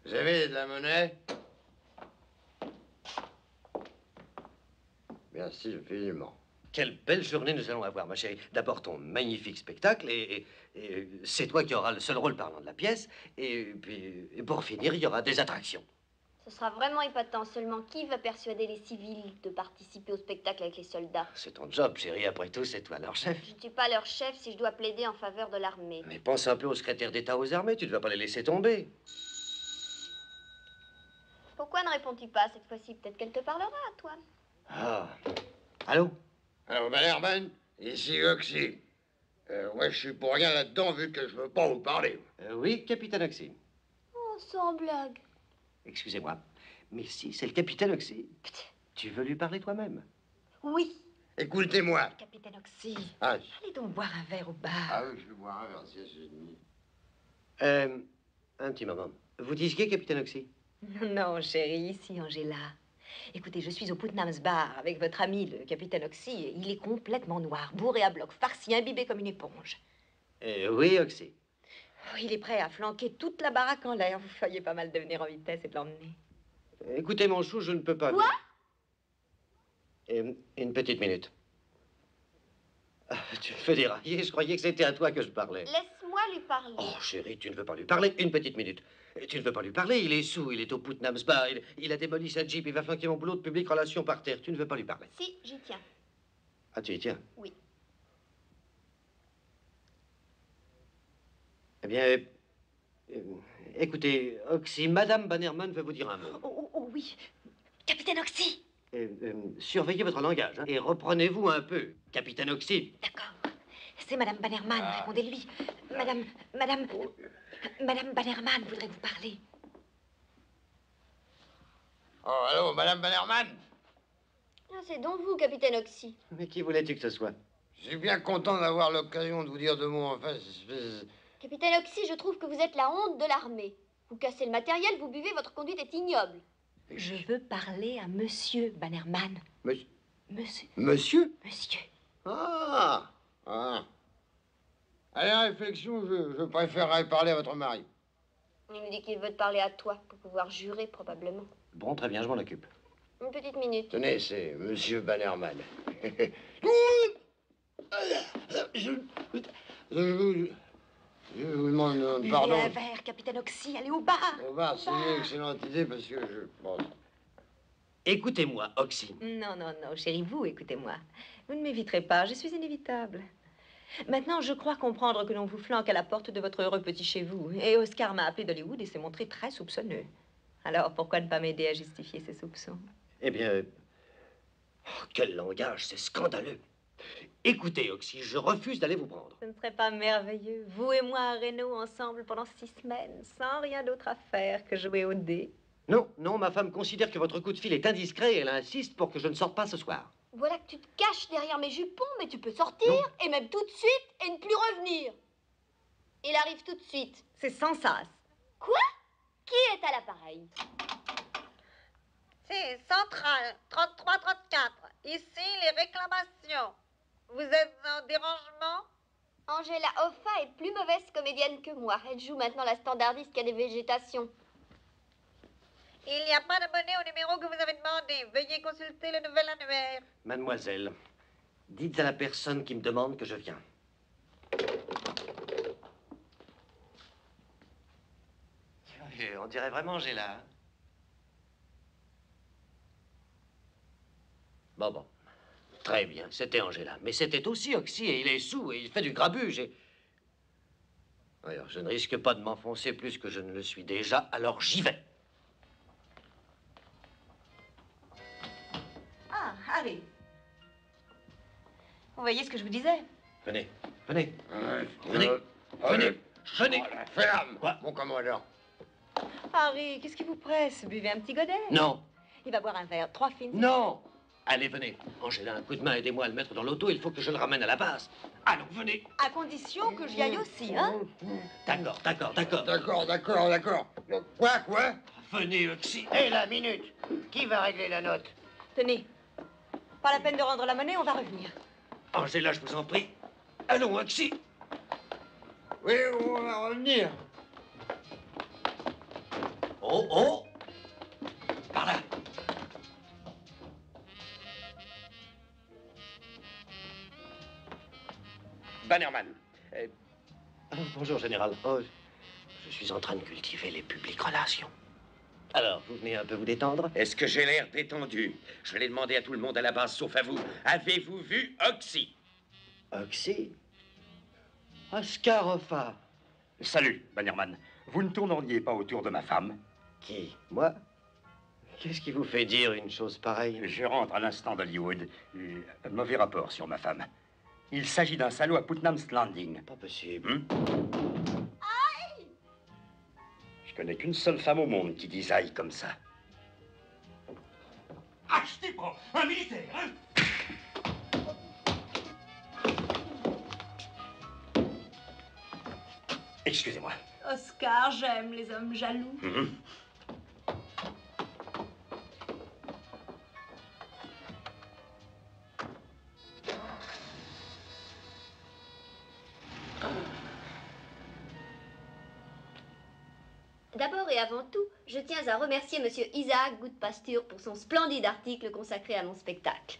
Vous avez de la monnaie? Merci infiniment. Quelle belle journée nous allons avoir, ma chérie. D'abord ton magnifique spectacle, et c'est toi qui auras le seul rôle parlant de la pièce. Et puis, pour finir, il y aura des attractions. Ce sera vraiment épatant. Seulement, qui va persuader les civils de participer au spectacle avec les soldats? C'est ton job, chérie. Après tout, c'est toi leur chef. Je ne suis pas leur chef si je dois plaider en faveur de l'armée. Mais pense un peu au secrétaire d'État aux armées. Tu ne vas pas les laisser tomber. Pourquoi ne réponds-tu pas cette fois-ci? Peut-être qu'elle te parlera, à toi. Ah. Allô? Alors, Bannerman, ici Oxy. Moi, je suis pour rien là-dedans, vu que je veux pas vous parler. Oui, capitaine Oxy. Oh, sans blague. Excusez-moi, mais si c'est le capitaine Oxy, tu veux lui parler toi-même? Oui. Écoutez-moi. Capitaine Oxy, Ah, allez donc boire un verre au bar. ah oui, je vais boire un verre, si c'est demi. Un petit moment. Vous disiez, capitaine Oxy? Non, chérie, ici Angela. Écoutez, je suis au Putnam's Bar avec votre ami, le capitaine Oxy. Il est complètement noir, bourré à bloc, farci, imbibé comme une éponge. Oui, Oxy. Oh, il est prêt à flanquer toute la baraque en l'air. Vous feriez pas mal de venir en vitesse et de l'emmener. Écoutez, mon chou, je ne peux pas... Quoi? Une petite minute. Ah, tu me fais dérailler, je croyais que c'était à toi que je parlais. Laisse-moi lui parler. Oh, chérie, tu ne veux pas lui parler? Une petite minute. Tu ne veux pas lui parler? Il est sous, il est au Putnam's Bar, il a démoli sa Jeep, il va flanquer mon boulot de public relations par terre. Tu ne veux pas lui parler? Si, j'y tiens. Ah, tu y tiens? Oui. Eh bien, écoutez, Oxy, Madame Bannerman veut vous dire un mot. Oh, oui. Capitaine Oxy! Surveillez votre langage, hein, et reprenez-vous un peu, capitaine Oxy. D'accord. C'est Madame Bannerman, répondez-lui. Madame Bannerman voudrait vous parler. Oh, allô, Madame Bannerman? Ah, c'est donc vous, capitaine Oxy. Mais qui voulais-tu que ce soit? Je suis bien content d'avoir l'occasion de vous dire deux mots en face. Capitaine Oxy, je trouve que vous êtes la honte de l'armée. Vous cassez le matériel, vous buvez, votre conduite est ignoble. Je veux parler à Monsieur Bannerman. Monsieur? Monsieur? Monsieur? Monsieur. Ah! Allez, réflexion, je préférerais parler à votre mari. Il me dit qu'il veut te parler à toi, pour pouvoir jurer, probablement. Bon, très bien, je m'en occupe. Une petite minute. Tenez, c'est Monsieur Bannerman. Je vous demande pardon. Buvez un verre, capitaine Oxy, allez au bar. Au bar, c'est une excellente idée parce que bon. Écoutez-moi, Oxy. Non, chérie, vous, écoutez-moi. Vous ne m'éviterez pas, je suis inévitable. Maintenant, je crois comprendre que l'on vous flanque à la porte de votre heureux petit chez vous. Et Oscar m'a appelé d'Hollywood et s'est montré très soupçonneux. Alors, pourquoi ne pas m'aider à justifier ses soupçons? Eh bien... oh, quel langage, c'est scandaleux. Écoutez, Oxy, je refuse d'aller vous prendre. Ce ne serait pas merveilleux, vous et moi à Reno ensemble pendant 6 semaines, sans rien d'autre à faire que jouer au dé? Non, ma femme considère que votre coup de fil est indiscret et elle insiste pour que je ne sorte pas ce soir. Voilà que tu te caches derrière mes jupons, mais tu peux sortir, et même tout de suite, et ne plus revenir. Il arrive tout de suite. C'est sans sas. Quoi? Qui est à l'appareil? C'est Centrale, 33-34. Ici, les réclamations. Vous êtes en dérangement? Angela Hoffa est plus mauvaise comédienne que moi. Elle joue maintenant la standardiste qui a des végétations. Il n'y a pas d'abonné au numéro que vous avez demandé. Veuillez consulter le nouvel annuaire. Mademoiselle, dites à la personne qui me demande que je viens. On dirait vraiment Angela. Hein? Bon. Très bien, c'était Angela. Mais c'était aussi Oxy, et il est sous, et il fait du grabuge, et... Alors, je ne risque pas de m'enfoncer plus que je ne le suis déjà, alors j'y vais. Ah, Harry. Vous voyez ce que je vous disais? Venez. Ferme, mon commandant. Harry, qu'est-ce qui vous presse? Buvez un petit godet. Non. Il va boire un verre, 3 fines. Non. Allez, venez. Angela, un coup de main, aidez-moi à le mettre dans l'auto. Il faut que je le ramène à la base. Allons, venez. À condition que j'y aille aussi, hein? D'accord. D'accord. Quoi? Venez, Oxy. Hé, la minute. Qui va régler la note? Tenez. Pas la peine de rendre la monnaie, on va revenir. Angela, je vous en prie. Allons, Oxy. Oui, on va revenir. Oh. Par là. Bannerman. Bonjour, général. Oh, je suis en train de cultiver les publiques relations. Alors, vous venez un peu vous détendre? Est-ce que j'ai l'air détendu? Je l'ai demandé à tout le monde à la base, sauf à vous. Avez-vous vu Oxy? Oxy? Ascarofa. Salut, Bannerman. Vous ne tourneriez pas autour de ma femme? Qui? Moi? Qu'est-ce qui vous fait dire une chose pareille? Je rentre à l'instant d'Hollywood. Un mauvais rapport sur ma femme. Il s'agit d'un salaud à Putnam's Landing. Pas possible. Je connais qu'une seule femme au monde qui dise aïe comme ça. Ah, je t'y prends, un militaire, hein? Excusez-moi. Oscar, j'aime les hommes jaloux. D'abord et avant tout, je tiens à remercier Monsieur Isaac Goodpasture pour son splendide article consacré à mon spectacle.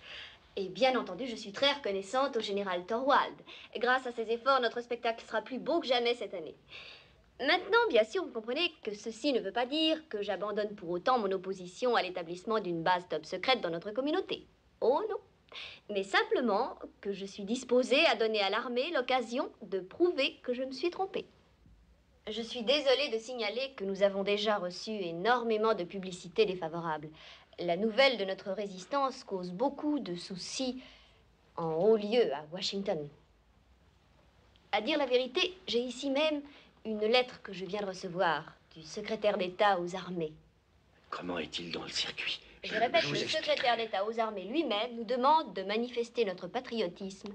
Et bien entendu, je suis très reconnaissante au général Thorwald. Grâce à ses efforts, notre spectacle sera plus beau que jamais cette année. Maintenant, bien sûr, vous comprenez que ceci ne veut pas dire que j'abandonne pour autant mon opposition à l'établissement d'une base top secrète dans notre communauté. Oh non. Mais simplement que je suis disposée à donner à l'armée l'occasion de prouver que je me suis trompée. Je suis désolée de signaler que nous avons déjà reçu énormément de publicité défavorable. La nouvelle de notre résistance cause beaucoup de soucis en haut lieu à Washington. À dire la vérité, j'ai ici même une lettre que je viens de recevoir du secrétaire d'État aux armées. Comment est-il dans le circuit? Je répète, le secrétaire d'État aux armées lui-même nous demande de manifester notre patriotisme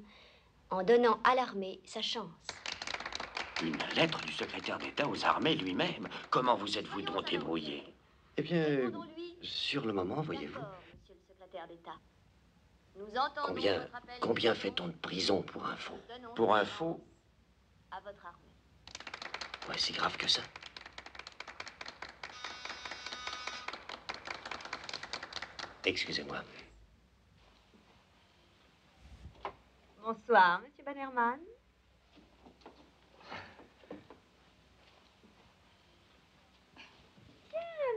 en donnant à l'armée sa chance. Une lettre du secrétaire d'État aux armées lui-même? Comment vous êtes-vous donc débrouillé? Eh bien, sur le moment, voyez-vous. Monsieur le secrétaire d'État. Nous entendons votre appel. Combien fait-on de prison pour un faux? Pour un faux? À votre armée. Ouais, c'est grave que ça. Excusez-moi. Bonsoir, Monsieur Bannerman.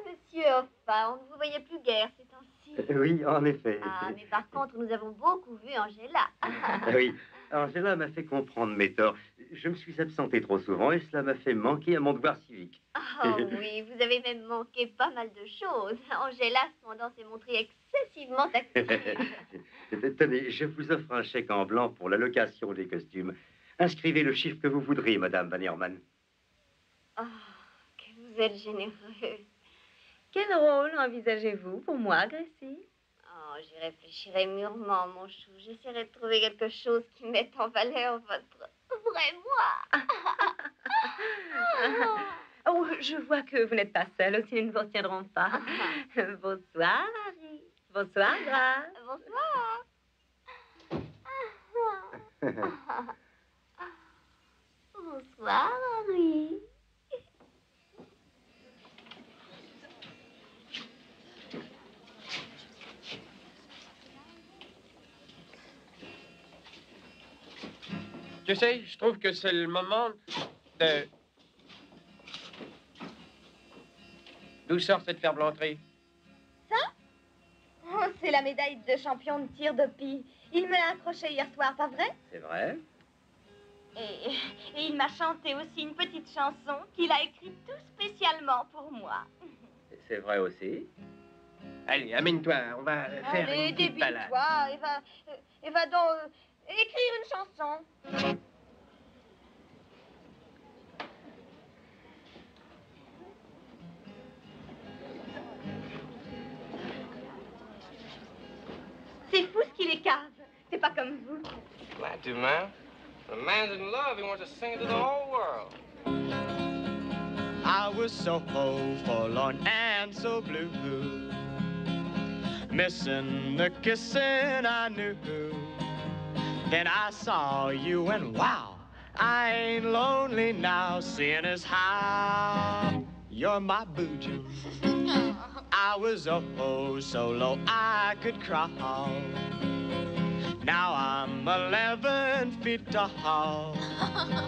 Monsieur Hoffa, on ne vous voyait plus guère ces temps-ci. Oui, en effet. Ah, mais par contre, nous avons beaucoup vu Angela. Oui, Angela m'a fait comprendre mes torts. Je me suis absenté trop souvent et cela m'a fait manquer à mon devoir civique. Oh oui, vous avez même manqué pas mal de choses. Angela, cependant, s'est montrée excessivement active. Tenez, je vous offre un chèque en blanc pour la location des costumes. Inscrivez le chiffre que vous voudrez, Madame Bannerman. Oh, que vous êtes généreux. Quel rôle envisagez-vous pour moi, Gracie? Oh, j'y réfléchirai mûrement, mon chou. J'essaierai de trouver quelque chose qui mette en valeur votre vrai moi. Oh, je vois que vous n'êtes pas seule, aussi nous ne vous retiendrons pas. Bonsoir, Harry. Bonsoir, Grace. Bonsoir. Bonsoir, Harry. Tu sais, je trouve que c'est le moment de... D'où sort cette ferblanterie? Ça? Oh, c'est la médaille de champion de tir de pie. Il me l'a accrochée hier soir, pas vrai? C'est vrai? Et il m'a chanté aussi une petite chanson qu'il a écrite tout spécialement pour moi. C'est vrai aussi. Allez, amène-toi, on va faire Allez, une petite balade. débile-toi et va donc écrire une chanson. C'est fou ce qu'il est cave. C'est pas comme vous. Glad to, man. When a man's in love, he wants to sing it to the whole world. I was so forlorn and so blue, missing the kissing I knew. Then I saw you and wow, I ain't lonely now, seeing as how you're my boo-joo. I was oh so low I could crawl. Now I'm 11 7 feet tall.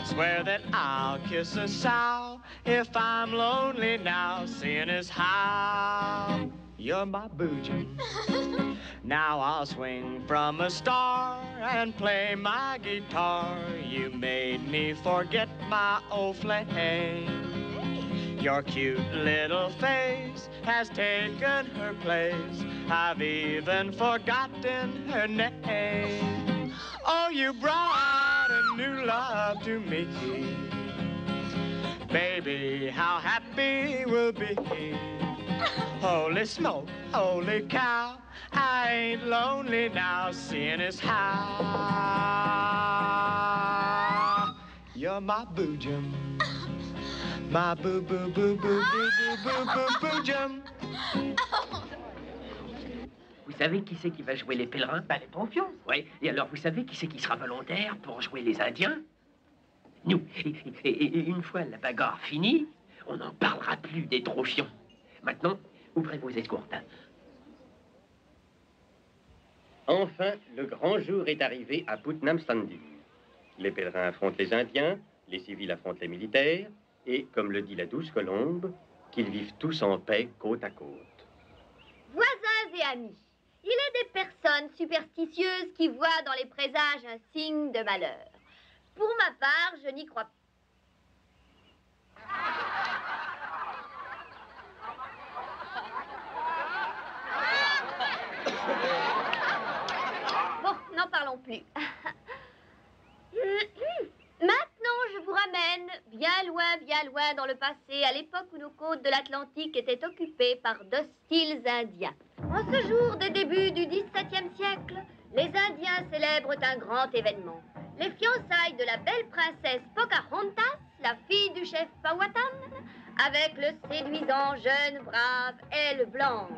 Swear that I'll kiss a sow if I'm lonely now, seeing as how you're my boojum. Now I'll swing from a star and play my guitar. You made me forget my old flame. Your cute little face has taken her place. I've even forgotten her name. Oh, you brought a new love to me. Baby, how happy we'll be. Holy smoke, holy cow, I ain't lonely now, seeing as how you're my boojum. My boo boo boo boo boo boo boo boo boojum. Vous savez qui c'est qui va jouer les pèlerins? Ben, les pompions. Oui, et alors vous savez qui c'est qui sera volontaire pour jouer les Indiens? Nous. Et une fois la bagarre finie, on n'en parlera plus des trofions. Maintenant, ouvrez vos escourtes. Enfin, le grand jour est arrivé à Putnam Standing. Les pèlerins affrontent les Indiens, les civils affrontent les militaires, et, comme le dit la douce colombe, qu'ils vivent tous en paix côte à côte. Voisins et amis, il est des personnes superstitieuses qui voient dans les présages un signe de malheur. Pour ma part, je n'y crois pas. Bon, n'en parlons plus. Maintenant, je vous ramène bien loin dans le passé, à l'époque où nos côtes de l'Atlantique étaient occupées par d'hostiles Indiens. En ce jour des débuts du XVIIe siècle, les Indiens célèbrent un grand événement. Les fiançailles de la belle princesse Pocahontas, la fille du chef Powhatan, avec le séduisant jeune brave aile blanche.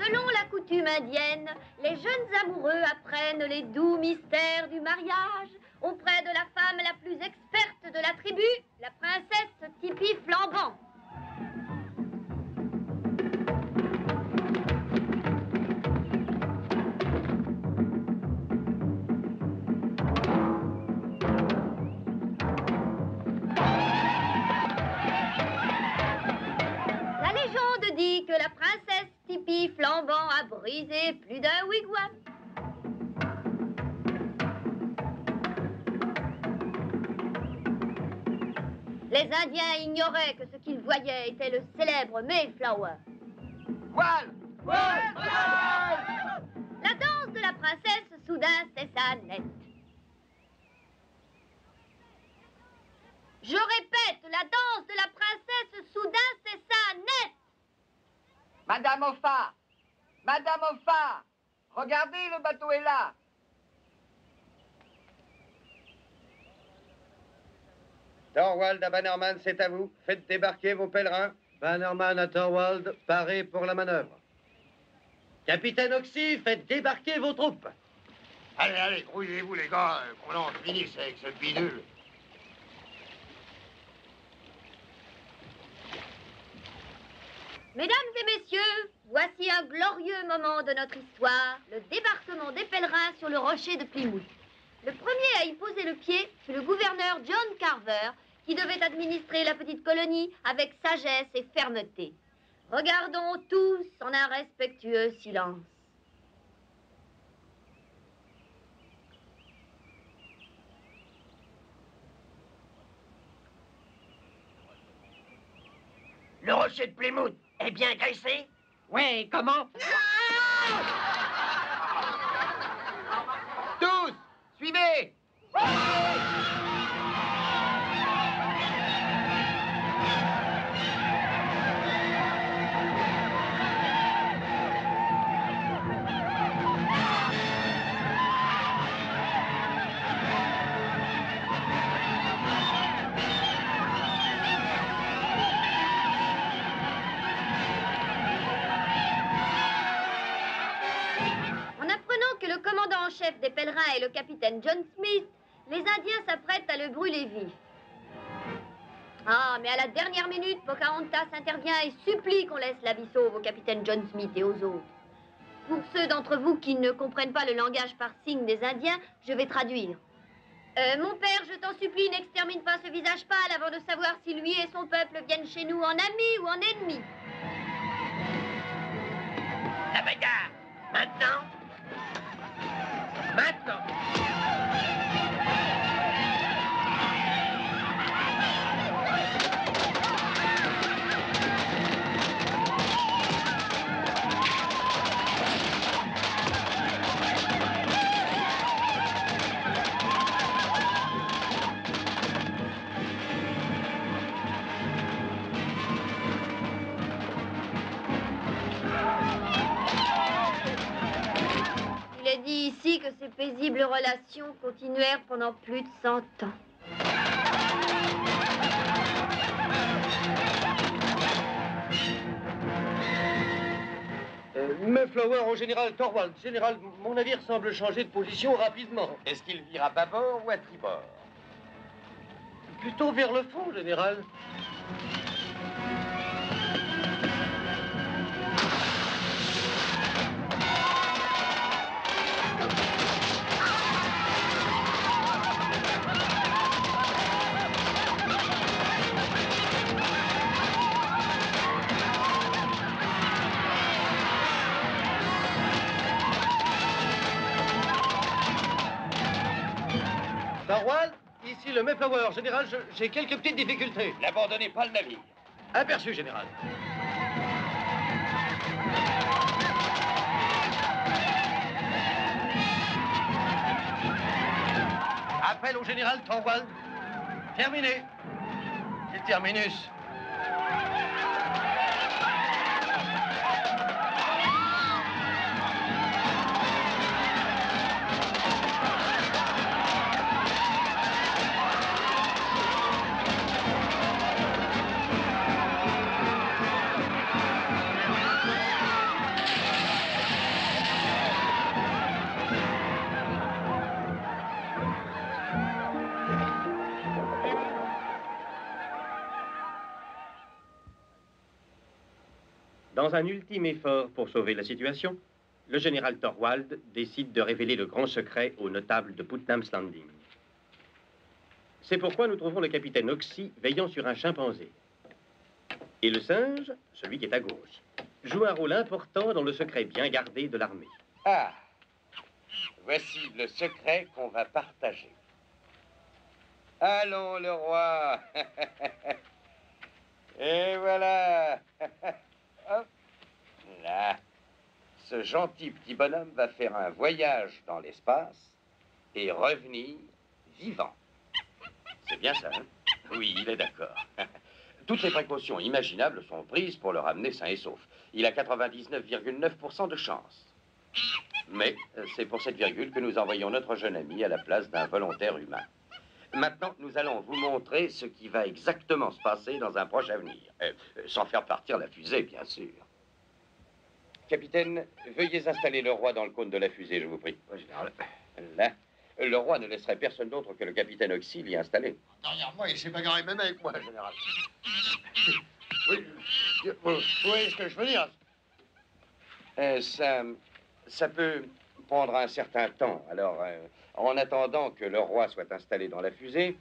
Selon la coutume indienne, les jeunes amoureux apprennent les doux mystères du mariage auprès de la femme la plus experte de la tribu, la princesse Tipi Flambant. La légende dit que la princesse Tipi Flambant a brisé plus d'un wigwam. Les Indiens ignoraient que ce qu'ils voyaient était le célèbre Mayflower. Voile! Voile! La danse de la princesse soudain cessa net. Je répète, la danse de la princesse soudain cessa net. Madame Offa! Madame Offa! Regardez, le bateau est là! Thorwald à Bannerman, c'est à vous. Faites débarquer vos pèlerins. Bannerman à Thorwald, parez pour la manœuvre. Capitaine Oxy, faites débarquer vos troupes. Allez, allez, grouillez-vous, les gars, qu'on en finisse avec ce bidule. Mesdames et messieurs, voici un glorieux moment de notre histoire, le débarquement des pèlerins sur le rocher de Plymouth. Le premier à y poser le pied fut le gouverneur John Carver, qui devait administrer la petite colonie avec sagesse et fermeté. Regardons tous en un respectueux silence. Le rocher de Plymouth est bien graissé? Oui, comment? Tous, suivez! Le commandant en chef des pèlerins est le capitaine John Smith, les Indiens s'apprêtent à le brûler vif. Ah, mais à la dernière minute, Pocahontas intervient et supplie qu'on laisse la vie sauve au capitaine John Smith et aux autres. Pour ceux d'entre vous qui ne comprennent pas le langage par signes des Indiens, je vais traduire. Mon père, je t'en supplie, n'extermine pas ce visage pâle avant de savoir si lui et son peuple viennent chez nous en amis ou en ennemis. La bagarre. Maintenant. Maintenant. Il est dit ici que ces paisibles relations continuèrent pendant plus de 100 ans. Mayflower au général Thorwald. Général, mon navire semble changer de position rapidement. Est-ce qu'il vire à bâbord ou à tribord? Plutôt vers le fond, général. Thorwald, ici le Mayflower. Général, j'ai quelques petites difficultés. N'abandonnez pas le navire. Aperçu, général. Appel au général Thorwald. Terminé. C'est terminus. Dans un ultime effort pour sauver la situation, le général Thorwald décide de révéler le grand secret aux notables de Putnam's Landing. C'est pourquoi nous trouvons le capitaine Oxy veillant sur un chimpanzé. Et le singe, celui qui est à gauche, joue un rôle important dans le secret bien gardé de l'armée. Ah, voici le secret qu'on va partager. Allons, le roi. Et voilà. Hop là. Ce gentil petit bonhomme va faire un voyage dans l'espace et revenir vivant. C'est bien ça, hein? Oui, il est d'accord. Toutes les précautions imaginables sont prises pour le ramener sain et sauf. Il a 99,9% de chance. Mais c'est pour cette virgule que nous envoyons notre jeune ami à la place d'un volontaire humain. Maintenant, nous allons vous montrer ce qui va exactement se passer dans un proche avenir. Sans faire partir la fusée, bien sûr. Capitaine, veuillez installer le roi dans le cône de la fusée, je vous prie. Oui, général. Là. Le roi ne laisserait personne d'autre que le capitaine Oxy l'y installer. Derrière moi, il s'est bagarré même avec moi, général. Oui, vous voyez ce que je veux dire? Ça peut prendre un certain temps. Alors, en attendant que le roi soit installé dans la fusée,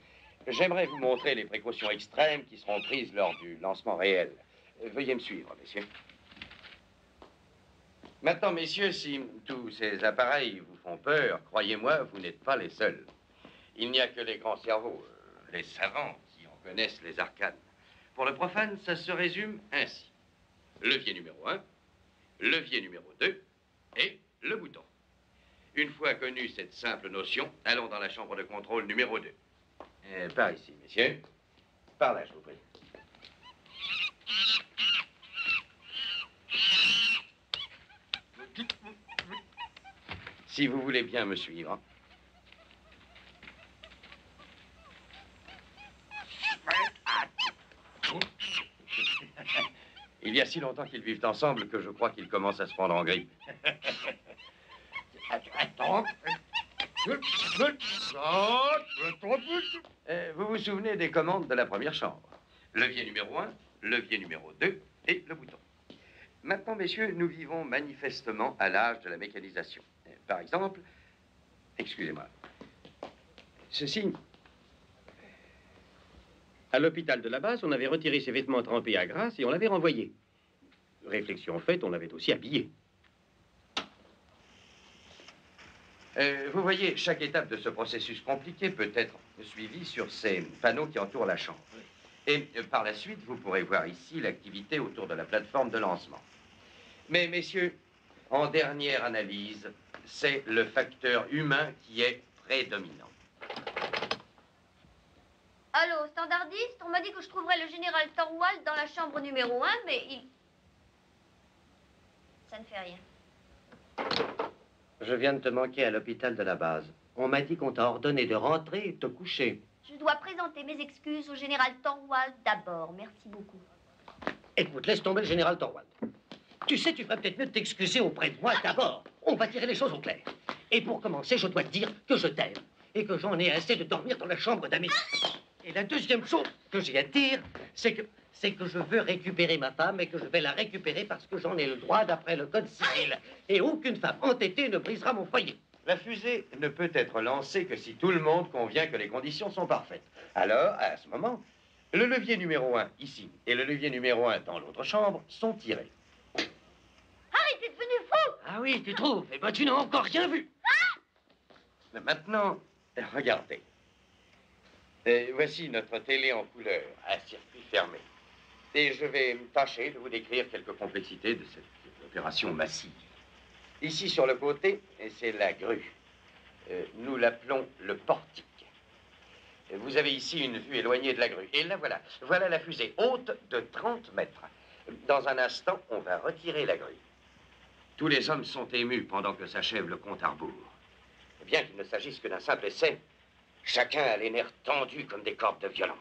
j'aimerais vous montrer les précautions extrêmes qui seront prises lors du lancement réel. Veuillez me suivre, messieurs. Maintenant, messieurs, si tous ces appareils vous font peur, croyez-moi, vous n'êtes pas les seuls. Il n'y a que les grands cerveaux, les savants, qui en connaissent les arcanes. Pour le profane, ça se résume ainsi. Levier numéro 1, levier numéro 2 et le bouton. Une fois connue cette simple notion, allons dans la chambre de contrôle numéro 2. Par ici, messieurs. Par là, je vous prie. Si vous voulez bien me suivre. Il y a si longtemps qu'ils vivent ensemble que je crois qu'ils commencent à se prendre en grippe. Attends. Vous vous souvenez des commandes de la première chambre? Levier numéro 1, levier numéro 2 et le bouton. Maintenant, messieurs, nous vivons manifestement à l'âge de la mécanisation. Par exemple, excusez-moi, ceci... À l'hôpital de la base, on avait retiré ses vêtements trempés à Grasse et on l'avait renvoyé. Réflexion faite, on l'avait aussi habillé. Vous voyez, chaque étape de ce processus compliqué peut être suivie sur ces panneaux qui entourent la chambre. Et par la suite, vous pourrez voir ici l'activité autour de la plateforme de lancement. Mais, messieurs, en dernière analyse, c'est le facteur humain qui est prédominant. Allô, standardiste, on m'a dit que je trouverais le général Thorwald dans la chambre numéro 1, mais il... Ça ne fait rien. Je viens de te manquer à l'hôpital de la base. On m'a dit qu'on t'a ordonné de rentrer et de te coucher. Je dois présenter mes excuses au général Thorwald d'abord. Merci beaucoup. Écoute, laisse tomber le général Thorwald. Tu sais, tu ferais peut-être mieux de t'excuser auprès de moi d'abord. On va tirer les choses au clair. Et pour commencer, je dois te dire que je t'aime et que j'en ai assez de dormir dans la chambre d'amis. Et la deuxième chose que j'ai à te dire, c'est que je veux récupérer ma femme et que je vais la récupérer parce que j'en ai le droit d'après le code civil. Et aucune femme entêtée ne brisera mon foyer. La fusée ne peut être lancée que si tout le monde convient que les conditions sont parfaites. Alors, à ce moment, le levier numéro 1 ici et le levier numéro 1 dans l'autre chambre sont tirés. Harry, t'es devenu fou! Ah oui, tu trouves? Eh ben, tu n'as encore rien vu. Mais maintenant, regardez. Voici notre télé en couleur à circuit fermé. Et je vais tâcher de vous décrire quelques complexités de cette opération massive. Ici, sur le côté, c'est la grue. Nous l'appelons le portique. Vous avez ici une vue éloignée de la grue. Et là, voilà. Voilà la fusée, haute de 30 mètres. Dans un instant, on va retirer la grue. Tous les hommes sont émus pendant que s'achève le compte à rebours. Bien qu'il ne s'agisse que d'un simple essai, chacun a les nerfs tendus comme des cordes de violon.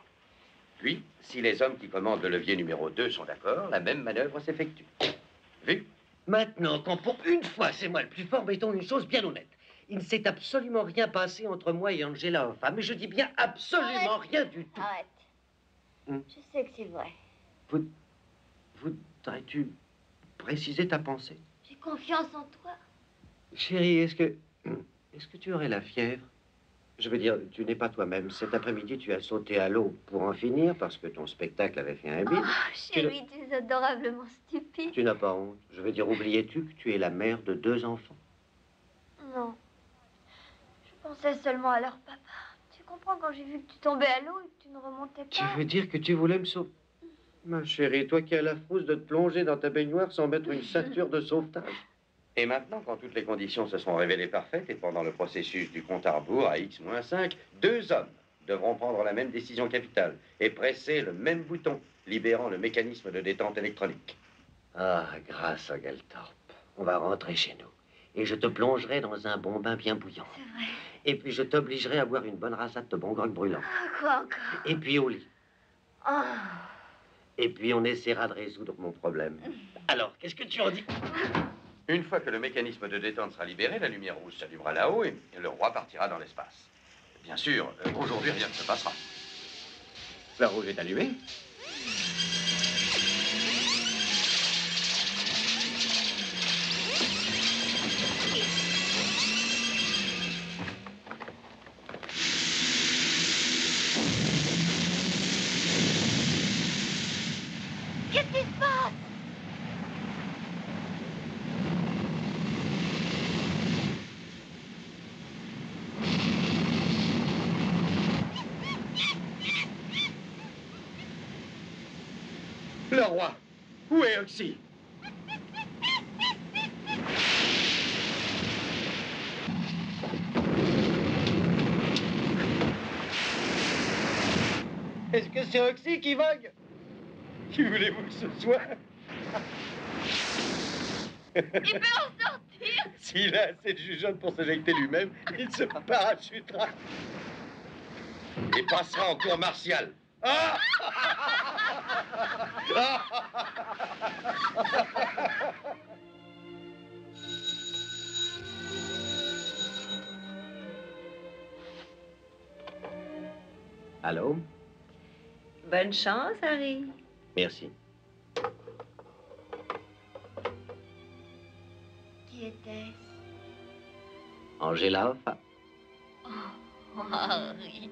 Puis, si les hommes qui commandent le levier numéro 2 sont d'accord, la même manœuvre s'effectue. Vu? Maintenant, quand pour une fois c'est moi le plus fort, mettons une chose bien honnête. Il ne s'est absolument rien passé entre moi et Angela Hoffa. Mais je dis bien absolument rien du tout. Arrête. Je sais que c'est vrai. Voudrais-tu préciser ta pensée? J'ai confiance en toi. Chérie, est-ce que tu aurais la fièvre? Je veux dire, tu n'es pas toi-même. Cet après-midi, tu as sauté à l'eau pour en finir parce que ton spectacle avait fait un bide. Oh, chérie, tu es adorablement stupide. Tu n'as pas honte. Je veux dire, oubliais-tu que tu es la mère de 2 enfants? Non. Je pensais seulement à leur papa. Tu comprends, quand j'ai vu que tu tombais à l'eau et que tu ne remontais pas... Tu veux dire que tu voulais me sauver? Ma chérie, toi qui as la frousse de te plonger dans ta baignoire sans mettre une ceinture de sauvetage. Et maintenant, quand toutes les conditions se sont révélées parfaites et pendant le processus du compte à rebours à X-5, 2 hommes devront prendre la même décision capitale et presser le même bouton, libérant le mécanisme de détente électronique. Ah, grâce à Geltorp, on va rentrer chez nous. Et je te plongerai dans un bon bain bien bouillant. C'est vrai. Et puis je t'obligerai à boire une bonne rasade de bon grog brûlant. Ah, quoi encore? Et puis au lit. Oh. Et puis on essaiera de résoudre mon problème. Alors, qu'est-ce que tu en dis? Une fois que le mécanisme de détente sera libéré, la lumière rouge s'allumera là-haut et le roi partira dans l'espace. Bien sûr, aujourd'hui, rien ne se passera. La rouge est allumée. Qu'est-ce qui se passe? Le roi, où est Oxy? Est-ce que c'est Oxy qui vogue? Qui voulez-vous que ce soit? Il peut en sortir. S'il a assez de jugeote pour s'éjecter lui-même, il se parachutera. Et passera en cour martiale. Ah! Allô? Bonne chance, Harry. Merci. Qui était-ce? Angela Hoffa. Oh, Harry.